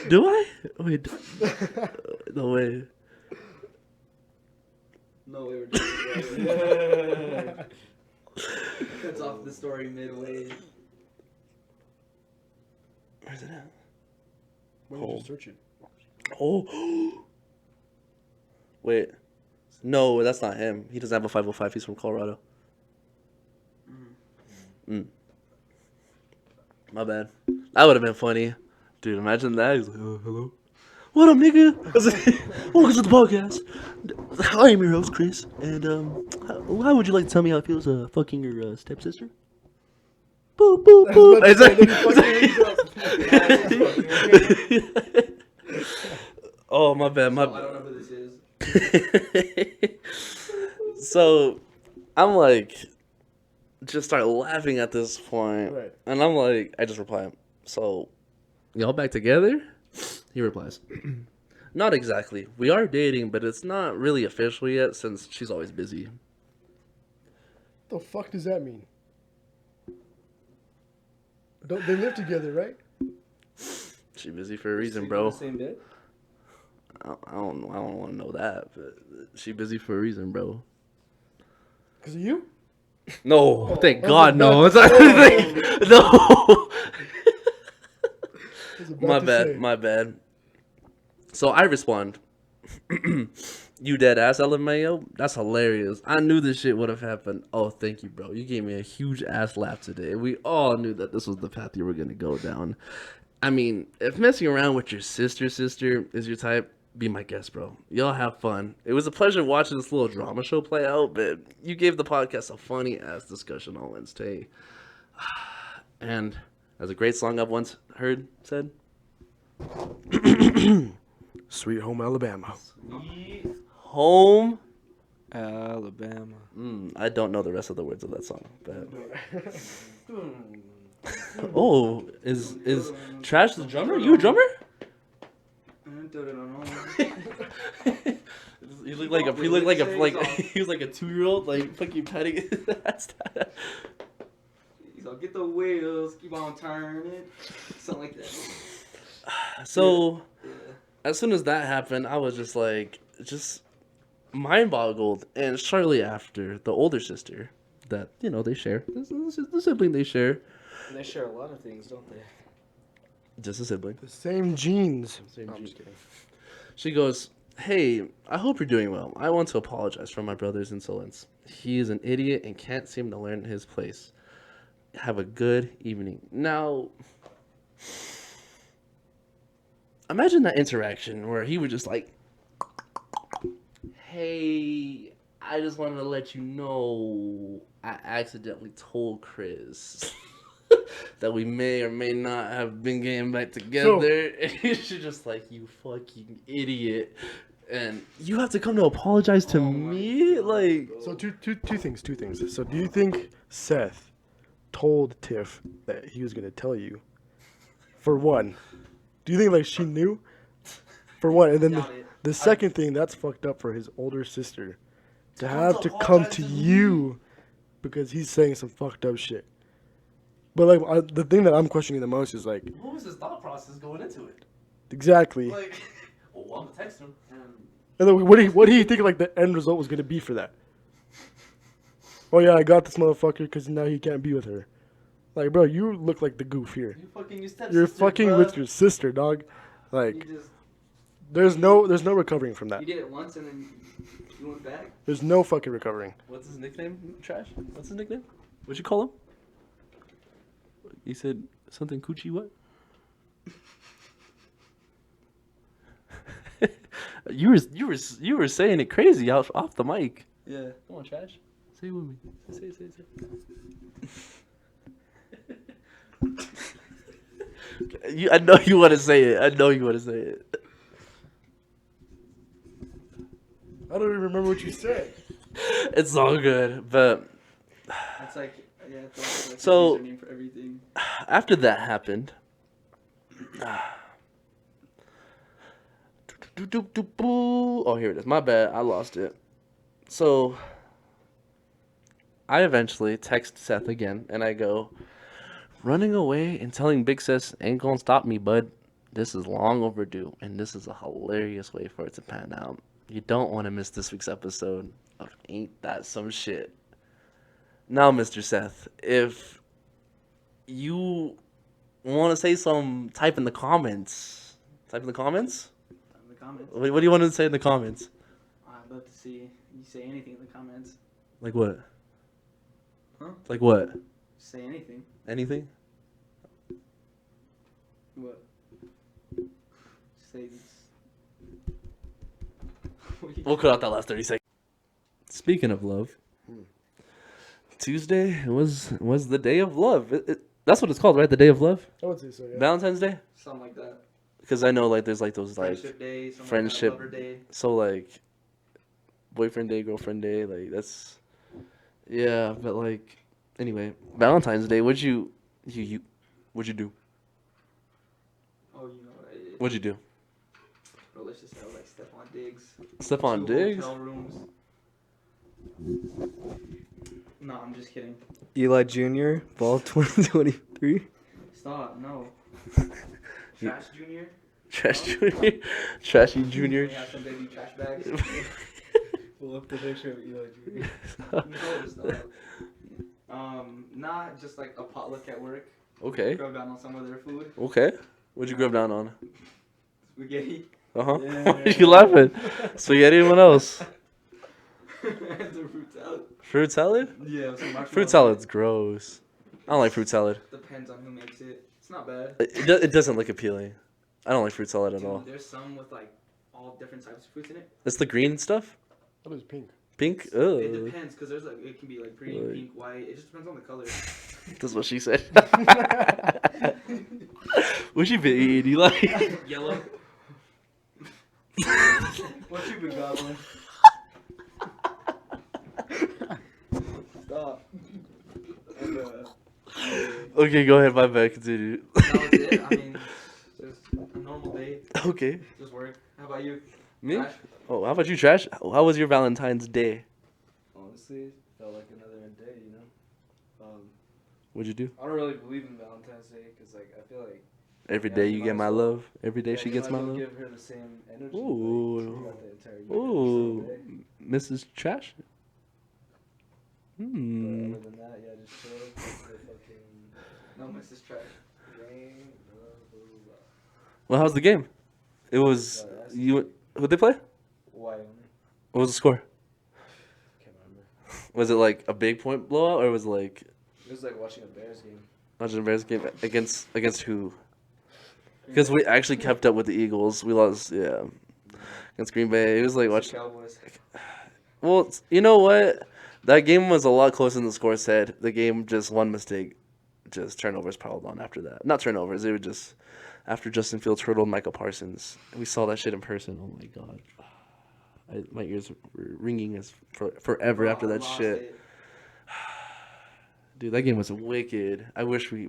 Speaker 1: Do I? Wait. No way.
Speaker 3: No way, we're doing it. Cuts off the story midway.
Speaker 1: Where's it at?
Speaker 2: Why don't you just search it?
Speaker 1: Oh. Wait. No, that's not him. He doesn't have a 505. He's from Colorado. My bad. That would have been funny. Dude, imagine that. He's like, oh, hello. What up, nigga? Welcome to the podcast. I am your host, Chris. And, how would you like to tell me how it feels fucking your stepsister? Boop, boop, boop. Oh, my bad.
Speaker 3: I don't know who this is.
Speaker 1: So, I'm like, just start laughing at this point.
Speaker 2: Right.
Speaker 1: And I'm like, I just reply, so, y'all back together? He replies, not exactly. We are dating, but it's not really official yet since she's always busy.
Speaker 2: What the fuck does that mean? Don't they live together, right?
Speaker 1: She busy for a reason,
Speaker 4: Sleep in
Speaker 1: bro.
Speaker 4: the same bed?
Speaker 1: I don't know. I don't want to know that, but she busy for a reason, bro.
Speaker 2: Because of you?
Speaker 1: No, thank
Speaker 2: I was
Speaker 1: God, no.
Speaker 2: about
Speaker 1: It's no.
Speaker 2: I was about
Speaker 1: My
Speaker 2: to
Speaker 1: bad,
Speaker 2: say.
Speaker 1: my bad. So I respond, you dead ass LMAO? That's hilarious. I knew this shit would have happened. Oh, thank you, bro. You gave me a huge ass laugh today. We all knew that this was the path you were going to go down. I mean, if messing around with your sister is your type, be my guest, bro. Y'all have fun. It was a pleasure watching this little drama show play out, but you gave the podcast a funny ass discussion on Wednesday. And as a great song I've once heard said,
Speaker 2: Sweet Home Alabama.
Speaker 1: home.
Speaker 4: Alabama.
Speaker 1: I don't know the rest of the words of that song, but oh, is Trash the drummer? You a drummer? You look like he was like a 2-year-old, like fucking petting.
Speaker 3: He's like, get the wheels, keep on turning, something like that.
Speaker 1: So,
Speaker 3: Yeah.
Speaker 1: as soon as that happened, I was just like, mind boggled. And shortly after, the older sister that they share, the sibling they share,
Speaker 4: And they share a lot of things, don't they?
Speaker 1: just a sibling.
Speaker 2: The same genes.
Speaker 1: Same
Speaker 2: No, I'm
Speaker 1: genes.
Speaker 2: just kidding.
Speaker 1: She goes, hey, I hope you're doing well. I want to apologize for my brother's insolence. He is an idiot and can't seem to learn his place. Have a good evening. Now, imagine that interaction where he would just like, hey, I just wanted to let you know I accidentally told Chris that we may or may not have been getting back together. And he's just like, you fucking idiot. And you have to come to apologize to me? Like,
Speaker 2: So two things. So do you think Seth told Tiff that he was gonna tell you? For one, do you think like she knew? For one, and then
Speaker 3: Doubt it.
Speaker 2: the second thing, that's fucked up for his older sister to have to come to you because he's saying some fucked up shit. But like the thing that I'm questioning the most is like
Speaker 1: What was his thought process going into it?
Speaker 2: exactly.
Speaker 1: Like, oh, I'm gonna text him.
Speaker 2: And then what do you think like the end result was gonna be for that? Oh yeah, I got this motherfucker because now he can't be with her. Like, bro, you look like the goof here.
Speaker 1: You fucking your stepsister.
Speaker 2: You're fucking
Speaker 1: bruh.
Speaker 2: with your sister, dog. Like,
Speaker 3: You just
Speaker 2: there's no recovering from that.
Speaker 3: you did it once and then you went back.
Speaker 2: There's no fucking recovering.
Speaker 1: What's his nickname? Trash. What's his nickname? What'd you call him? You said something coochie. What? you were saying it crazy off the mic.
Speaker 4: Yeah.
Speaker 1: Come on, Trash. Say it with me. Say it. I know you want to say it. I know you want to say it.
Speaker 2: I don't even remember what you said.
Speaker 1: It's all good, but
Speaker 3: It's like it's like
Speaker 1: So-
Speaker 3: a username for everything.
Speaker 1: after that happened, oh, here it is. My bad. I lost it. So I eventually text Seth again, and I go, running away and telling Big Sis ain't gonna stop me, bud. This is long overdue, and this is a hilarious way for it to pan out. You don't want to miss this week's episode of Ain't That Some Shit. Now, Mr. Seth, if you want to say some, type in the comments. Type in the comments?
Speaker 3: In the comments.
Speaker 1: What do you want to say in the comments?
Speaker 3: I'd love to see you say anything in the comments.
Speaker 1: Like what?
Speaker 3: Huh?
Speaker 1: Like what?
Speaker 3: Say anything.
Speaker 1: Anything?
Speaker 3: What? Say this.
Speaker 1: We'll cut out that last 30 seconds. Speaking of love, Tuesday was the day of love. That's what it's called, right? The day of love?
Speaker 2: I would say so, yeah.
Speaker 1: Valentine's Day?
Speaker 3: Something like that.
Speaker 1: Because I know like there's like those like
Speaker 3: Friendship day. Something
Speaker 1: friendship-
Speaker 3: Like that, lover day.
Speaker 1: so like boyfriend day, girlfriend day, like that's yeah, but like anyway, Valentine's Day, what'd you do?
Speaker 3: Oh, you know what I did.
Speaker 1: What'd you do?
Speaker 3: Bro, let's just have like Stephon Diggs.
Speaker 1: Stephon
Speaker 3: 2
Speaker 1: Diggs?
Speaker 3: Hotel rooms. No, I'm just kidding.
Speaker 4: Eli Jr. Ball 2023.
Speaker 3: Stop. No. Trash Junior.
Speaker 1: Trash Junior? Trashy Junior?
Speaker 3: We have some baby trash bags.
Speaker 4: Pull up the picture of Eli Jr.
Speaker 3: No, stop. Not just like a potluck at work.
Speaker 1: Okay.
Speaker 3: Grub down on some of their food.
Speaker 1: Okay. What'd you grab down on?
Speaker 3: Spaghetti.
Speaker 1: Uh-huh.
Speaker 4: Yeah.
Speaker 1: You laughing? Spaghetti and what else?
Speaker 3: And the fruit salad.
Speaker 1: Fruit salad?
Speaker 3: Yeah, with some
Speaker 1: Fruit
Speaker 3: marshmallows.
Speaker 1: salad's gross. I don't like fruit salad.
Speaker 3: Depends on who makes it. It's not bad.
Speaker 1: It doesn't look appealing. I don't like fruit salad at
Speaker 3: Dude,
Speaker 1: all.
Speaker 3: there's some with like all different types of fruits in it.
Speaker 1: It's the green stuff?
Speaker 2: That was pink.
Speaker 1: Pink?
Speaker 3: It
Speaker 1: Ugh.
Speaker 3: depends, because there's like, it can be like green,
Speaker 1: Like-
Speaker 3: pink, white. It just depends on the color.
Speaker 1: That's what she said. What you been eating, Eli?
Speaker 3: Yellow. What you been gobbling?
Speaker 4: Stop. And,
Speaker 1: Okay, go ahead. My bad. Continue.
Speaker 3: That was it. I mean, just a normal day.
Speaker 1: Okay.
Speaker 3: Just work. How about you?
Speaker 1: Me?
Speaker 3: Trash?
Speaker 1: Oh, how about you, Trash? How was your Valentine's Day?
Speaker 4: honestly, felt like another day, you know?
Speaker 1: What'd you do?
Speaker 4: I don't really believe in Valentine's Day because, like, I feel like
Speaker 1: Every
Speaker 4: Yeah,
Speaker 1: day
Speaker 4: you
Speaker 1: you
Speaker 4: might
Speaker 1: get
Speaker 4: as
Speaker 1: my
Speaker 4: well.
Speaker 1: love. Every day she
Speaker 4: you
Speaker 1: gets
Speaker 4: might
Speaker 1: my
Speaker 4: as well
Speaker 1: love.
Speaker 4: give her the same energy.
Speaker 1: Ooh.
Speaker 4: Like, throughout the entire year, every
Speaker 1: Ooh,
Speaker 4: single day.
Speaker 1: Mrs. Trash.
Speaker 4: But
Speaker 1: Hmm.
Speaker 4: other than that, yeah, just chill. The fucking
Speaker 3: No, Mrs. Trash.
Speaker 4: rain, blah, blah, blah.
Speaker 1: Well, how's the game? It was
Speaker 4: that's-
Speaker 1: you. Who'd they play?
Speaker 4: Wyoming.
Speaker 1: What was the score?
Speaker 4: Can't remember.
Speaker 1: Was it like a big point blowout, or was it like
Speaker 4: It was like watching a Bears game.
Speaker 1: watching a Bears game against who? Because we actually kept up with the Eagles. We lost, yeah, against Green Bay. It was like
Speaker 4: It's
Speaker 1: watching.
Speaker 4: the Cowboys.
Speaker 1: Well, you know what? That game was a lot closer than the score said. The game just one mistake, just turnovers piled on after that. Not turnovers. It was just after Justin Fields hurdled Michael Parsons. We saw that shit in person. Oh my god, my ears were ringing as forever after that
Speaker 3: Lost
Speaker 1: shit.
Speaker 3: it.
Speaker 1: Dude, that game was wicked. I wish we.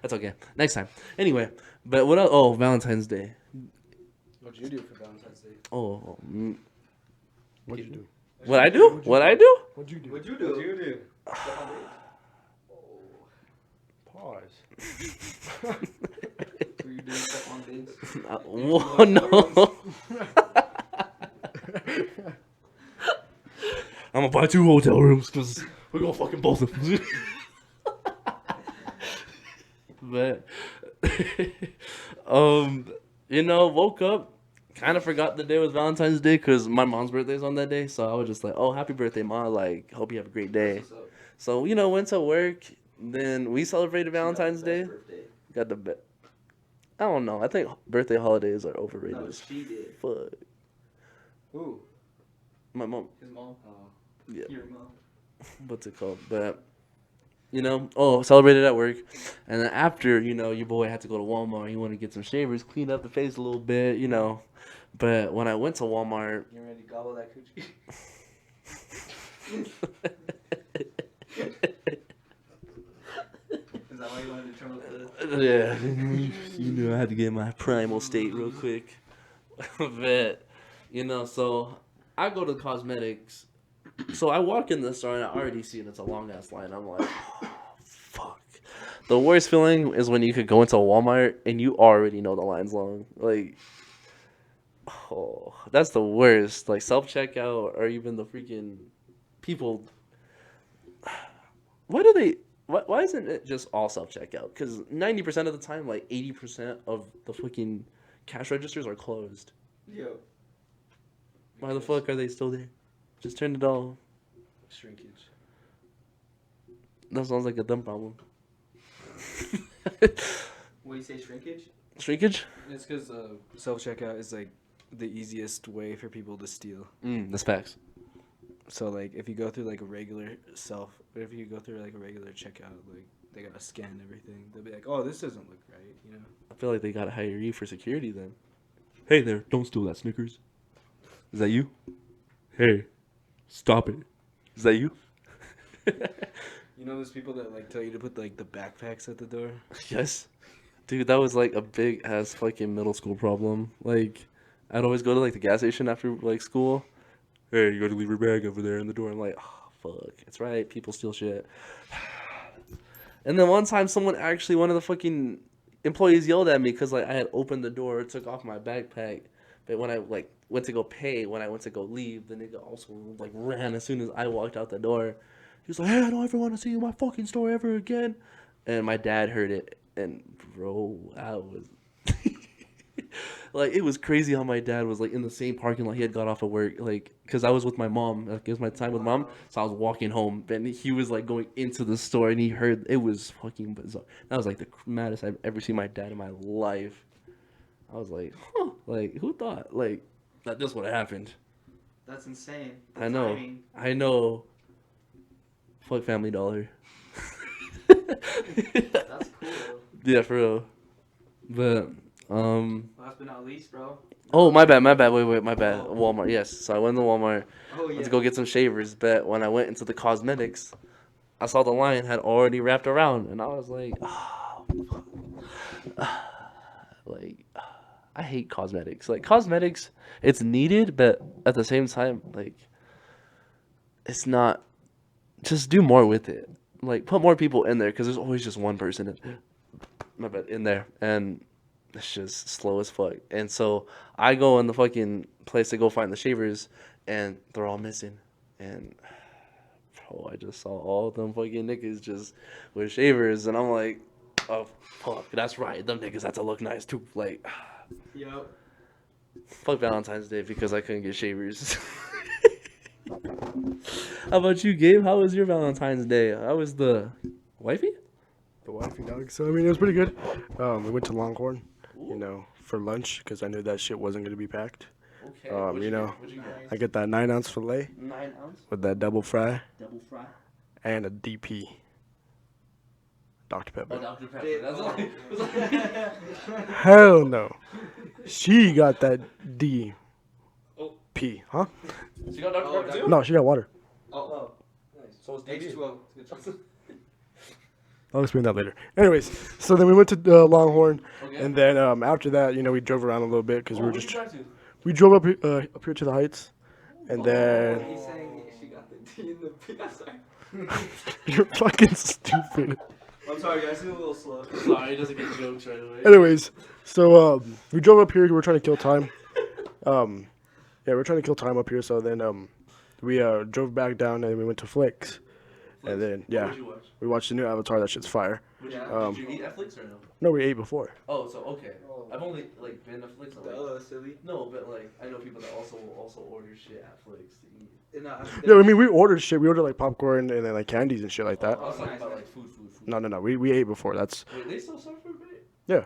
Speaker 1: That's okay. Next time. Anyway, but what else? Oh, Valentine's Day.
Speaker 4: What'd you do for Valentine's Day?
Speaker 1: Oh,
Speaker 2: What'd you do?
Speaker 1: what I do? What I do?
Speaker 2: What'd you do?
Speaker 3: What'd you
Speaker 4: What'd
Speaker 3: do?
Speaker 4: you do?
Speaker 2: Pause.
Speaker 3: Were you doing stuff on bids?
Speaker 1: Whoa, no. I'm gonna buy 2 hotel rooms because we're gonna fucking both of them. But, woke up, kind of forgot the day was Valentine's Day because my mom's birthday's on that day. So I was just like, oh, happy birthday, Ma. Like, hope you have a great day.
Speaker 3: That's what's up.
Speaker 1: So, went to work. Then we celebrated Valentine's Day.
Speaker 3: Birthday.
Speaker 1: Got the best. I don't know. I think birthday holidays are overrated
Speaker 3: No,
Speaker 1: as
Speaker 3: she did.
Speaker 1: fuck.
Speaker 4: Who?
Speaker 1: My mom.
Speaker 3: His mom.
Speaker 4: Oh.
Speaker 1: Yeah.
Speaker 3: Your mom.
Speaker 1: What's it called? But, celebrated at work. And then after, your boy had to go to Walmart. He wanted to get some shavers, clean up the face a little bit, But when I went to Walmart.
Speaker 4: You ready to gobble that coochie?
Speaker 3: Is that why you wanted to trim up the?
Speaker 1: Yeah. I had to get my primal state real quick. But, so I go to cosmetics. So I walk in the store and I already see it. It's a long ass line. I'm like, oh, fuck. The worst feeling is when you could go into a Walmart and you already know the line's long. Like, oh, that's the worst. Like self checkout or even the freaking people. Why isn't it just all self checkout? Because 90% of the time, like 80% of the fucking cash registers are closed.
Speaker 3: Yo.
Speaker 1: Why the fuck are they still there? Just turn it all.
Speaker 4: Shrinkage.
Speaker 1: That sounds like a dumb problem.
Speaker 3: What do you say, shrinkage?
Speaker 1: Shrinkage?
Speaker 4: It's because self-checkout is like the easiest way for people to steal.
Speaker 1: That's facts.
Speaker 4: So like if you go through like a regular checkout, like they gotta scan everything. They'll be like, oh, this doesn't look right,
Speaker 1: I feel like they gotta hire you for security then. Hey there, don't steal that Snickers. Is that you? Hey, stop it. Is that you?
Speaker 4: You know those people that like tell you to put like the backpacks at the door?
Speaker 1: Yes. Dude, that was like a big ass fucking middle school problem. Like, I'd always go to like the gas station after like school. Hey, you gotta leave your bag over there in the door. I'm like, oh, fuck. It's right. People steal shit. And then one time one of the fucking employees yelled at me because like I had opened the door, took off my backpack. But when I like went to go pay, when I went to go leave, the nigga also like ran as soon as I walked out the door. He was like, hey, I don't ever want to see you in my fucking store ever again. And my dad heard it. And bro, I was like, it was crazy how my dad was like in the same parking lot he had got off of work, like, because I was with my mom. Like, it was my time with mom, so I was walking home, and he was like going into the store, and he heard it was fucking bizarre. That was like the maddest I've ever seen my dad in my life. I was like, huh, like who thought like that this would have happened?
Speaker 3: That's insane.
Speaker 1: I know. I know. Fuck Family Dollar.
Speaker 3: That's cool.
Speaker 1: Yeah, for real. But
Speaker 3: Last but not least, bro.
Speaker 1: oh, my bad. Wait, my bad. Walmart. Yes. So I went to Walmart.
Speaker 3: Oh yeah.
Speaker 1: To go get some shavers. But when I went into the cosmetics, I saw the line had already wrapped around, and I was like, oh, like, I hate cosmetics. Like cosmetics, it's needed, but at the same time, like, it's not. Just do more with it. Like, put more people in there, because there's always just one person in there, and it's just slow as fuck. And so I go in the fucking place to go find the shavers, and they're all missing. And bro, I just saw all them fucking niggas just with shavers, and I'm like, oh fuck, that's right, them niggas have to look nice too. Like,
Speaker 3: Yep.
Speaker 1: fuck Valentine's Day because I couldn't get shavers. How about you, Gabe? How was your Valentine's Day? How was the wifey?
Speaker 2: The wifey, dog. So, I mean, it was pretty good. We went to Longhorn, for lunch because I knew that shit wasn't going to be packed.
Speaker 1: Okay.
Speaker 2: What'd you get? I get that 9-ounce filet
Speaker 1: 9 ounce
Speaker 2: with that double fry
Speaker 1: double fry.
Speaker 2: and a DP. Dr. Pepper.
Speaker 1: Oh, Dr. Pepper. That's all.
Speaker 2: Hell no. She got that DP. Huh?
Speaker 1: She got Dr. Pepper too?
Speaker 2: No, she got water.
Speaker 3: Oh.
Speaker 4: Nice.
Speaker 1: So it's
Speaker 3: H2O.
Speaker 2: I'll explain that later. Anyways, so then we went to Longhorn,
Speaker 1: Okay.
Speaker 2: and then after that, we drove around a little bit because we were
Speaker 1: Where'd
Speaker 2: just
Speaker 1: you drive to?
Speaker 2: we drove up here to the Heights, and then
Speaker 3: He's saying she got the D in the P. I'm sorry.
Speaker 2: you're fucking stupid.
Speaker 4: I'm sorry, guys. He's a little slow.
Speaker 1: Sorry, he doesn't get jokes right away.
Speaker 2: Anyways, so we drove up here. We were trying to kill time. Yeah, we're trying to kill time up here. So then we drove back down and we went to Flicks. And then
Speaker 1: What
Speaker 2: yeah,
Speaker 1: would you watch?
Speaker 2: we watched the new Avatar. That shit's fire.
Speaker 3: Yeah.
Speaker 1: Did you eat at Flix or no?
Speaker 2: No, we ate before.
Speaker 1: Oh, so okay. I've only like been to Flix. Like,
Speaker 4: Oh, silly.
Speaker 1: no, but like I know people that also order shit at Flix to eat.
Speaker 2: Yeah, I mean we ordered shit. We ordered like popcorn and then like candies and shit like that.
Speaker 1: I was talking
Speaker 3: nice,
Speaker 1: about
Speaker 3: nice.
Speaker 1: like food.
Speaker 2: No. We ate before. That's
Speaker 1: Wait, they still serve food, right?
Speaker 3: Yeah.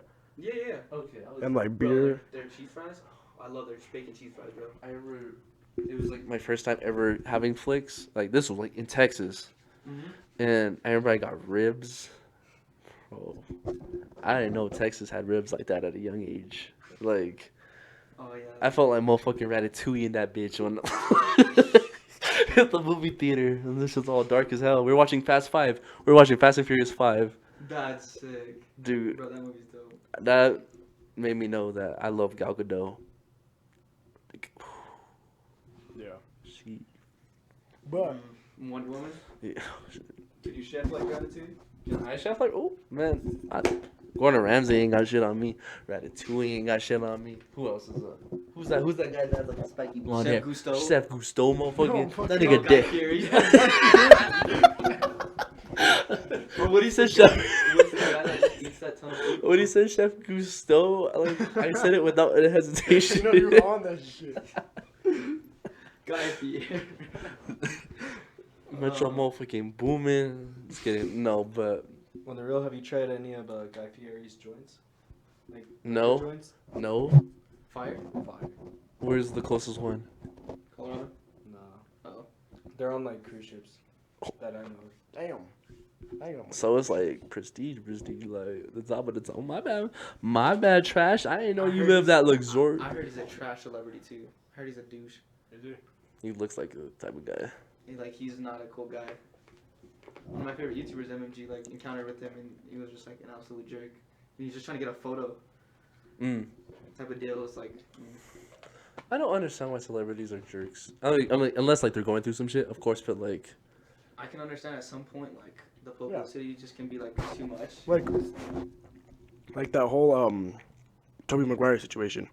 Speaker 1: Okay. I was,
Speaker 2: and like
Speaker 3: Bro,
Speaker 2: beer.
Speaker 3: their cheese fries. I love their bacon cheese fries, bro.
Speaker 1: I remember it was like my first time ever having Flix. Like this was like in Texas, and I remember I got ribs. Oh, I didn't know Texas had ribs like that at a young age. Like
Speaker 3: Oh yeah.
Speaker 1: I felt like motherfucking Ratatouille in that bitch when at the movie theater, and this was all dark as hell. We were watching Fast Five. We were watching Fast and Furious 5.
Speaker 3: That's sick.
Speaker 1: Dude,
Speaker 3: Bro, that movie's dope.
Speaker 1: that made me know that I love Gal Gadot. Like,
Speaker 2: Yeah.
Speaker 1: she,
Speaker 2: But
Speaker 3: Wonder Woman.
Speaker 1: yeah.
Speaker 4: Did you chef like Ratatouille?
Speaker 1: Can I chef like, oh man, Gordon Ramsay ain't got shit on me. Ratatouille ain't got shit on me. Who else is Who's that? Who's that guy that has like a spiky blonde hair?
Speaker 3: Chef Gusteau.
Speaker 1: Chef Gusteau, motherfucking.
Speaker 2: No,
Speaker 1: that
Speaker 3: Oh,
Speaker 1: nigga
Speaker 3: Guy
Speaker 1: dead.
Speaker 3: Fieri.
Speaker 1: But what he said, Chef.
Speaker 3: What's the guy that eats that ton of food?
Speaker 1: When he said Chef Gusteau, like I said it without any hesitation.
Speaker 2: you know you were on that shit.
Speaker 3: Guy Fieri.
Speaker 1: Metro motherfucking booming. Just kidding. No, but
Speaker 4: On the real, have you tried any of Guy Fieri's joints? Like
Speaker 1: No.
Speaker 4: joints?
Speaker 1: no.
Speaker 3: Fire.
Speaker 4: Fire.
Speaker 1: Where's the closest one?
Speaker 3: Colorado.
Speaker 4: No.
Speaker 3: Oh.
Speaker 4: They're on like cruise ships that I know of.
Speaker 2: Damn. Damn.
Speaker 1: So it's like prestige, like the top of the top. My bad, trash. I didn't know
Speaker 3: I
Speaker 1: you
Speaker 3: heard
Speaker 1: live that
Speaker 3: I
Speaker 1: luxury.
Speaker 3: heard he's a trash celebrity too. I heard he's a douche.
Speaker 1: He looks like a type of guy.
Speaker 3: He's not a cool guy. One of my favorite YouTubers, MMG, like encountered with him and he was just like an absolute jerk. And he's just trying to get a photo type of deal. It's like
Speaker 1: I don't understand why celebrities are jerks. I'm like, unless like they're going through some shit, of course. But like,
Speaker 3: I can understand at some point like the publicity just can be like too much.
Speaker 2: Like that whole Tobey Maguire situation,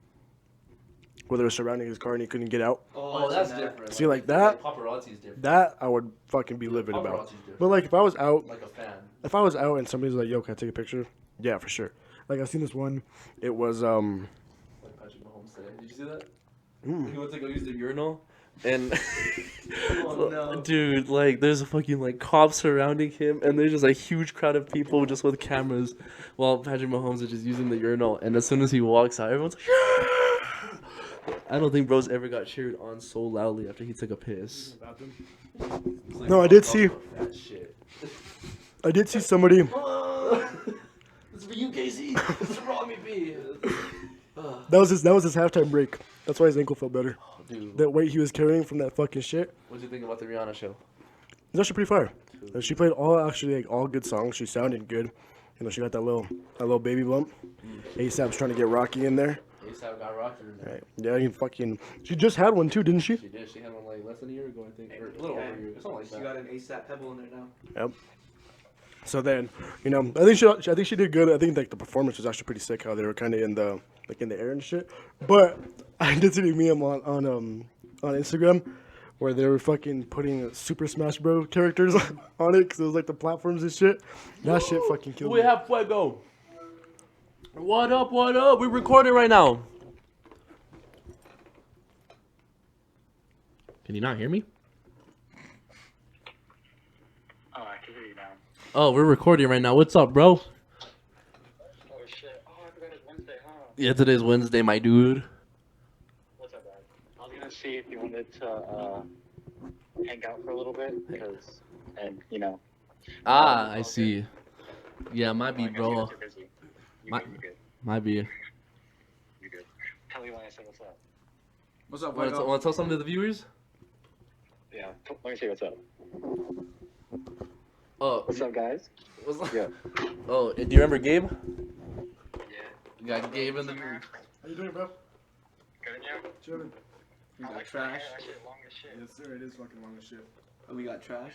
Speaker 2: where they were surrounding his car and he couldn't get out.
Speaker 3: Oh,
Speaker 1: that's
Speaker 3: I've seen that.
Speaker 1: different.
Speaker 2: See, like that?
Speaker 1: paparazzi is different.
Speaker 2: That I would fucking be livid about.
Speaker 1: Paparazzi's different.
Speaker 2: But like if I was out,
Speaker 1: Like a fan.
Speaker 2: if I was out and somebody's like, "Yo, can I take a picture?" Yeah, for sure. Like I've seen this one. It was
Speaker 1: Like Patrick Mahomes today. Did you see that? He went to go use the urinal, and
Speaker 3: Oh, no.
Speaker 1: dude, like there's a fucking like cops surrounding him, and there's just a huge crowd of people just with cameras, while Patrick Mahomes is just using the urinal. And as soon as he walks out, everyone's like, "Yeah!" I don't think bros ever got cheered on so loudly after he took a piss. It's like,
Speaker 2: No, I did see-
Speaker 1: that shit.
Speaker 2: I did see somebody.
Speaker 1: This is for you, Casey. This is for Robbie B.
Speaker 2: That was his halftime break. That's why his ankle felt better.
Speaker 1: Oh, dude,
Speaker 2: That weight he was carrying from that fucking shit.
Speaker 1: what do you think about the Rihanna show?
Speaker 2: It's actually pretty fire. She played all good songs. She sounded good. You know, she got that little baby bump. ASAP's trying to get Rocky in there.
Speaker 1: ASAP got rocked in there.
Speaker 2: Right. She just had one too, didn't she?
Speaker 1: She did. She had one like less than a year ago, I think, or a little over a year, something like
Speaker 3: She
Speaker 1: that.
Speaker 3: got an ASAP Pebble in there now.
Speaker 2: Yep. So then, you know, I think she did good. I think like the performance was actually pretty sick. How they were kind of in the air and shit. But I did see a meme on Instagram where they were fucking putting Super Smash Bros. Characters on it because it was like the platforms and shit. That shit fucking killed
Speaker 1: We
Speaker 2: me.
Speaker 1: have Fuego. What up? What up? We're recording right now. Can you not hear me?
Speaker 5: Oh, I can hear you now.
Speaker 1: Oh, we're recording right now. What's up, bro?
Speaker 5: Oh shit. Oh, I forgot it's Wednesday, huh?
Speaker 1: Yeah, today's Wednesday, my dude.
Speaker 5: What's up, guys? I was gonna see if you wanted to hang out for a little bit, because, and you know.
Speaker 1: Ah, I see. Yeah, might be,
Speaker 5: I guess you
Speaker 1: bro.
Speaker 5: guys are busy. You
Speaker 1: My-
Speaker 5: good, you good,
Speaker 1: Might be.
Speaker 5: you good. Tell me when I say what's up.
Speaker 3: What's up,
Speaker 1: Want to tell something to the viewers?
Speaker 5: Yeah, let me see what's up.
Speaker 1: Oh,
Speaker 5: What's up, guys? Yeah.
Speaker 1: Oh, do you remember Gabe?
Speaker 5: Yeah.
Speaker 1: You got Gabe in the.
Speaker 2: How you doing, bro?
Speaker 5: Good in you?
Speaker 2: Chilling.
Speaker 3: We
Speaker 5: I
Speaker 3: got
Speaker 5: like
Speaker 3: trash.
Speaker 5: That shit long as shit.
Speaker 2: Yes, sir. It is fucking long as shit.
Speaker 3: Oh, we got trash.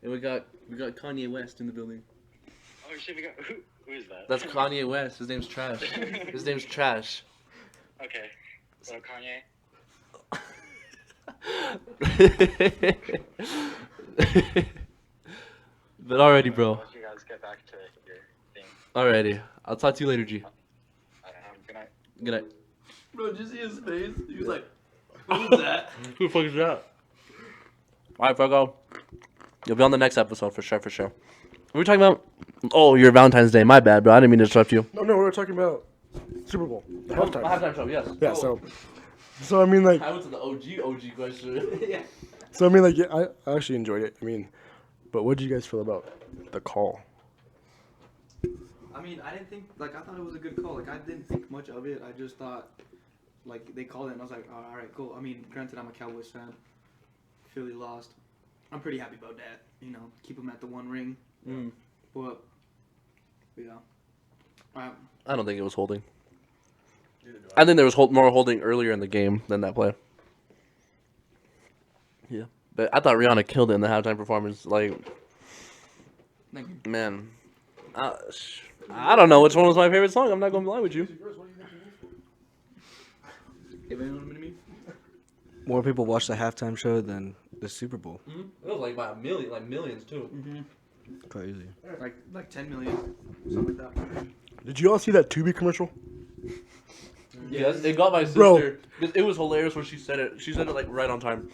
Speaker 1: And we got Kanye West in the building.
Speaker 5: Oh shit, we got who is that?
Speaker 1: That's Kanye West. His name's Trash. His name's Trash.
Speaker 5: Okay. So Kanye.
Speaker 1: But already, bro.
Speaker 5: I'll let you guys get back to your thing.
Speaker 1: Alrighty. I'll talk to you later, G.
Speaker 5: Good night.
Speaker 1: Good night.
Speaker 6: Bro, did you see his face? He was like, who's that?
Speaker 1: Who the fuck is that? Alright, Froggo. You'll be on the next episode for sure, for sure. What are we talking about? Oh, your Valentine's Day. My bad, bro. I didn't mean to interrupt you.
Speaker 2: No, we were talking about Super Bowl, the halftime.
Speaker 1: Halftime show, yes.
Speaker 2: Yeah, so I mean, like,
Speaker 1: I went to the OG question.
Speaker 3: Yeah.
Speaker 2: so I mean, like, yeah, I actually enjoyed it. I mean, but what did you guys feel about the call?
Speaker 3: I mean, I didn't think, like, I thought it was a good call. Like, I didn't think much of it. I just thought, like, they called it, and I was like, oh, all right, cool. I mean, granted, I'm a Cowboys fan. Philly lost. I'm pretty happy about that. You know, keep them at the one ring.
Speaker 1: Mm.
Speaker 3: But, yeah.
Speaker 1: I don't think it was holding. I think there was more holding earlier in the game than that play. Yeah. But I thought Rihanna killed it in the halftime performance. Like, man. I don't know which one was my favorite song. I'm not going to lie with you.
Speaker 4: More people watch the halftime show than the Super Bowl.
Speaker 1: It was like by a million, like millions too.
Speaker 4: Crazy.
Speaker 3: Like 10 million. Something like that.
Speaker 2: Did you all see that Tubi commercial?
Speaker 1: Yes, it got my sister.
Speaker 2: Bro.
Speaker 1: It was hilarious when she said it. She said it like right on time.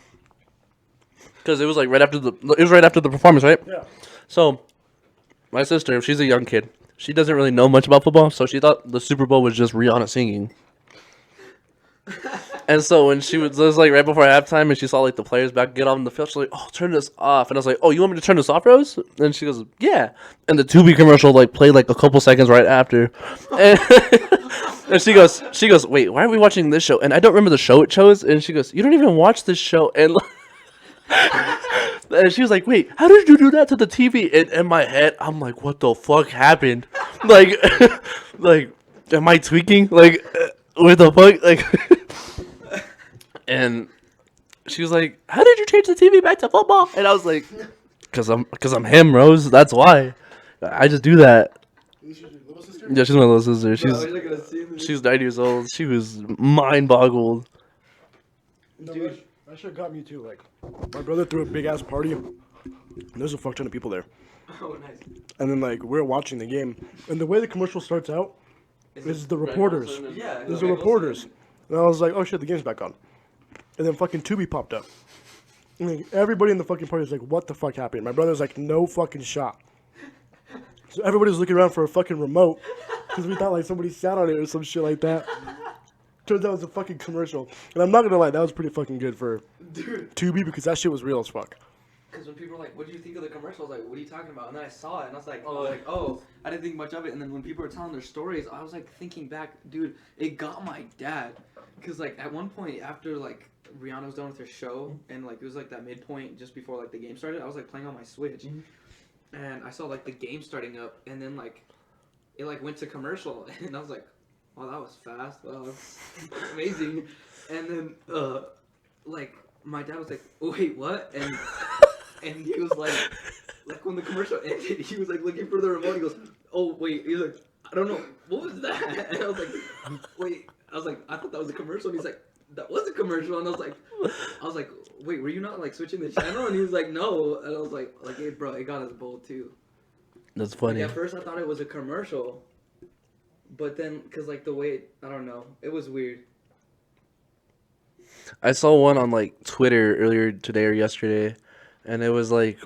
Speaker 1: Because it was like right after the performance, right?
Speaker 2: Yeah.
Speaker 1: So, my sister, she's a young kid. She doesn't really know much about football, so she thought the Super Bowl was just Rihanna singing. And so when it was like right before halftime, and she saw like the players back get on the field, she's like, "Oh, turn this off." And I was like, "Oh, you want me to turn this off, Rose?" And she goes, "Yeah." And the Tubi commercial like played like a couple seconds right after, and, and she goes, "Wait, why are we watching this show?" And I don't remember the show it chose. And she goes, "You don't even watch this show." And and she was like, "Wait, how did you do that to the TV?" And in my head, I'm like, "What the fuck happened?" Like, like, am I tweaking? Like, what the fuck? Like. And she was like, "How did you change the TV back to football?" And I was like, "Cause I'm him, Rose. That's why. I just do that." Yeah, she's my little sister. She's 9 years old. She was mind boggled.
Speaker 2: Dude, that shit got me too. Like, my brother threw a big ass party. And there's a fuck ton of people there.
Speaker 3: Oh, nice.
Speaker 2: And then like we're watching the game, and the way the commercial starts out is the reporters.
Speaker 3: Yeah.
Speaker 2: There's the reporters. And I was like, "Oh shit, the game's back on." And then fucking Tubi popped up. And like, everybody in the fucking party was like, "What the fuck happened?" My brother's like, "No fucking shot." So everybody's looking around for a fucking remote because we thought like somebody sat on it or some shit like that. Turns out it was a fucking commercial. And I'm not gonna lie, that was pretty fucking good for Tubi because that shit was real as fuck.
Speaker 3: Because when people were like, "What do you think of the commercial?" I was like, "What are you talking about?" And then I saw it, and I was like, "Oh, I didn't think much of it." And then when people were telling their stories, I was like thinking back, dude, it got my dad. Because like at one point after like Rihanna was done with her show, and like it was like that midpoint just before like the game started, I was like playing on my Switch, and I saw like the game starting up, and then like it like went to commercial, and I was like, "Oh, that was fast. Wow, that's amazing." And then like my dad was like, "Wait, what?" And he was like when the commercial ended, he was like looking for the remote. He goes, "Oh wait," he was like, "I don't know, what was that?" And I was like, "Wait," I was like, "I thought that was a commercial." And he's like, "That was a commercial." And I was like, "Wait, were you not like switching the channel?" And he was like, "No." And I was like, "Hey, bro, it got us both too."
Speaker 1: That's funny.
Speaker 3: Like, at first I thought it was a commercial, but then cause like the way I don't know, it was weird.
Speaker 1: I saw one on like Twitter earlier today or yesterday, and it was like,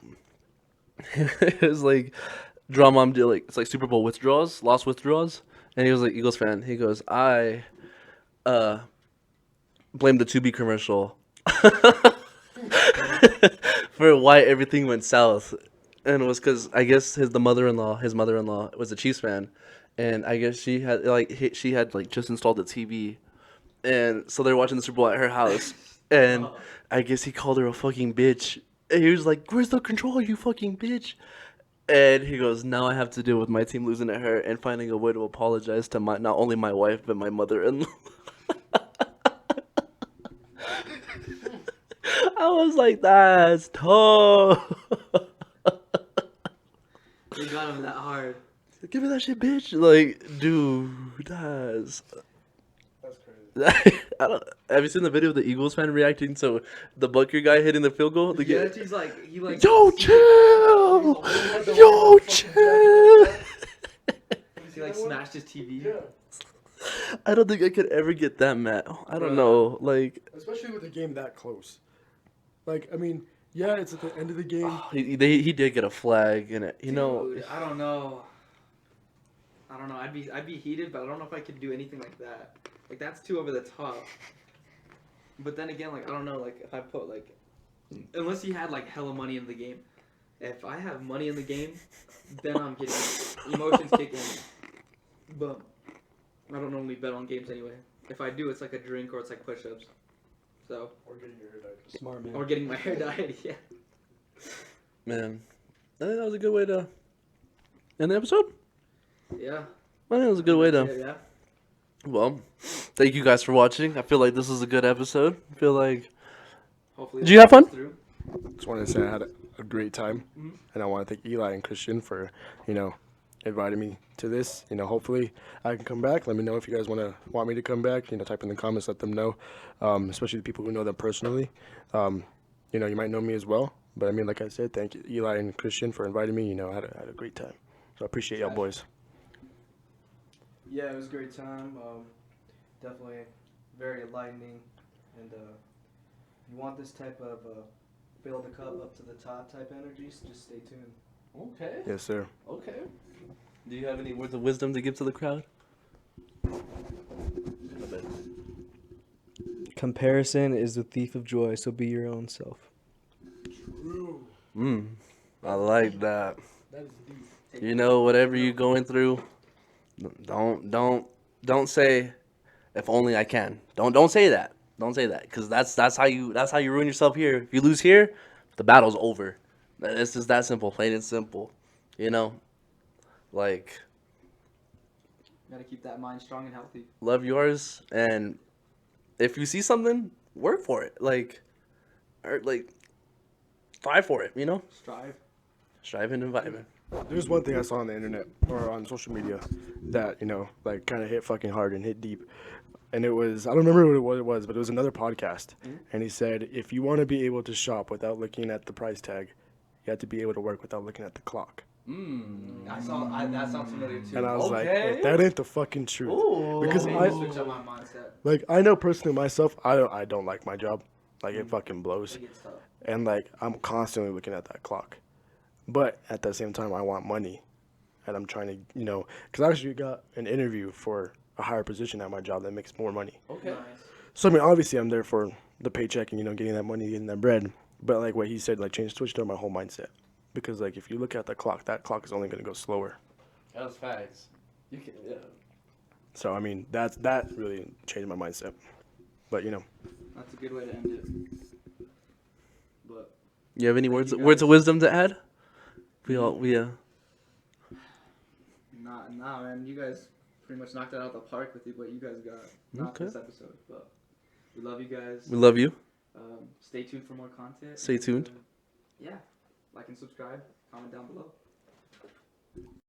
Speaker 1: Drum Mom did like, it's like Super Bowl withdrawals, lost withdrawals, and he was like Eagles fan. He goes, "I blame the Tubi commercial for why everything went south," and it was because I guess his mother-in-law was a Chiefs fan, and I guess she had like just installed the TV. And so they're watching the Super Bowl at her house. And I guess he called her a fucking bitch. And he was like, "Where's the control, you fucking bitch?" And he goes, "Now I have to deal with my team losing to her and finding a way to apologize to not only my wife, but my mother-in-law." I was like, "That's tough."
Speaker 3: at him that hard.
Speaker 1: Give me that shit, bitch. Like, dude, that's
Speaker 2: That's crazy.
Speaker 1: I don't. Have you seen the video of the Eagles fan reacting to the Bucker guy hitting the field goal? The
Speaker 3: Yeah,
Speaker 1: ga-
Speaker 3: he's like, he like.
Speaker 1: Yo, chill! Yo, chill!
Speaker 3: He like smashed his TV.
Speaker 2: Yeah.
Speaker 1: I don't think I could ever get that mad. I don't know. Like,
Speaker 2: Especially with a game that close. Like, I mean, yeah, it's at the end of the game.
Speaker 1: he did get a flag, and you know.
Speaker 3: Dude, I don't know. I'd be heated, but I don't know if I could do anything like that. Like that's too over the top. But then again, like I don't know, like if I put like, unless he had like hella money in the game. If I have money in the game, then I'm getting emotions kick in. But I don't normally bet on games anyway. If I do, it's like a drink or it's like push-ups. So.
Speaker 2: Or getting your hair dyed.
Speaker 4: Smart man.
Speaker 3: Or getting my hair dyed. Yeah.
Speaker 1: Man, I think that was a good way to end the episode.
Speaker 3: Yeah.
Speaker 1: I think that was a good way to.
Speaker 3: Yeah.
Speaker 1: Well, thank you guys for watching. I feel like this was a good episode. I feel like.
Speaker 3: Hopefully.
Speaker 1: Did you have fun?
Speaker 3: Through.
Speaker 2: Just wanted to say I had a great time, and I want to thank Eli and Christian for, inviting me to this. Hopefully I can come back. Let me know if you guys want me to come back. Type in the comments, let them know, especially the people who know them personally. You might know me as well, but I mean, like I said, thank you, Eli and Christian, for inviting me. I had a great time, so I appreciate y'all boys.
Speaker 4: Yeah, it was a great time. Definitely very enlightening. And you want this type of fill the cup up to the top type energies, just stay tuned.
Speaker 1: Okay.
Speaker 2: Yes, sir.
Speaker 1: Okay. Do you have any words of wisdom to give to the crowd?
Speaker 4: Comparison is the thief of joy, so be your own self.
Speaker 1: I like that.
Speaker 2: That is deep.
Speaker 1: Whatever you're going through, don't say, if only I can. Don't say that. Don't say that, because that's how you ruin yourself here. If you lose here, the battle's over. It's just that simple, plain and simple. Like,
Speaker 3: Gotta keep that mind strong and healthy.
Speaker 1: love yours, and if you see something, work for it. Like strive for it.
Speaker 3: Strive.
Speaker 1: Strive and environment.
Speaker 2: There's one thing I saw on the internet or on social media that, kind of hit fucking hard and hit deep. And it was, I don't remember what it was, but it was another podcast. And he said, if you want to be able to shop without looking at the price tag, you have to be able to work without looking at the clock.
Speaker 3: That sounds familiar too.
Speaker 2: And I was
Speaker 1: Okay.
Speaker 2: like, that ain't the fucking truth.
Speaker 1: Ooh.
Speaker 2: Because
Speaker 3: Maybe switch up my mindset.
Speaker 2: I know personally myself, I don't like my job. Like, it fucking blows.
Speaker 3: It gets tough.
Speaker 2: And, I'm constantly looking at that clock. But at the same time, I want money. And I'm trying to, because I actually got an interview for a higher position at my job that makes more money.
Speaker 1: Okay.
Speaker 3: Nice.
Speaker 2: So, I mean, obviously, I'm there for the paycheck and, getting that money, getting that bread. But, what he said, switched up my whole mindset. Because, if you look at the clock, that clock is only going to go slower.
Speaker 1: That's facts. You can, yeah.
Speaker 2: So, I mean, that really changed my mindset. But,
Speaker 3: That's a good way to end it. But
Speaker 1: You have any
Speaker 3: Thank
Speaker 1: words
Speaker 3: you,
Speaker 1: of
Speaker 3: guys.
Speaker 1: wisdom to add?
Speaker 3: nah, man. You guys pretty much knocked it out of the park with what you guys got. Not
Speaker 1: Okay.
Speaker 3: this episode, but we love you guys.
Speaker 1: We love you.
Speaker 3: Stay tuned for more content.
Speaker 1: Stay tuned.
Speaker 3: Yeah. Like and subscribe. Comment down below.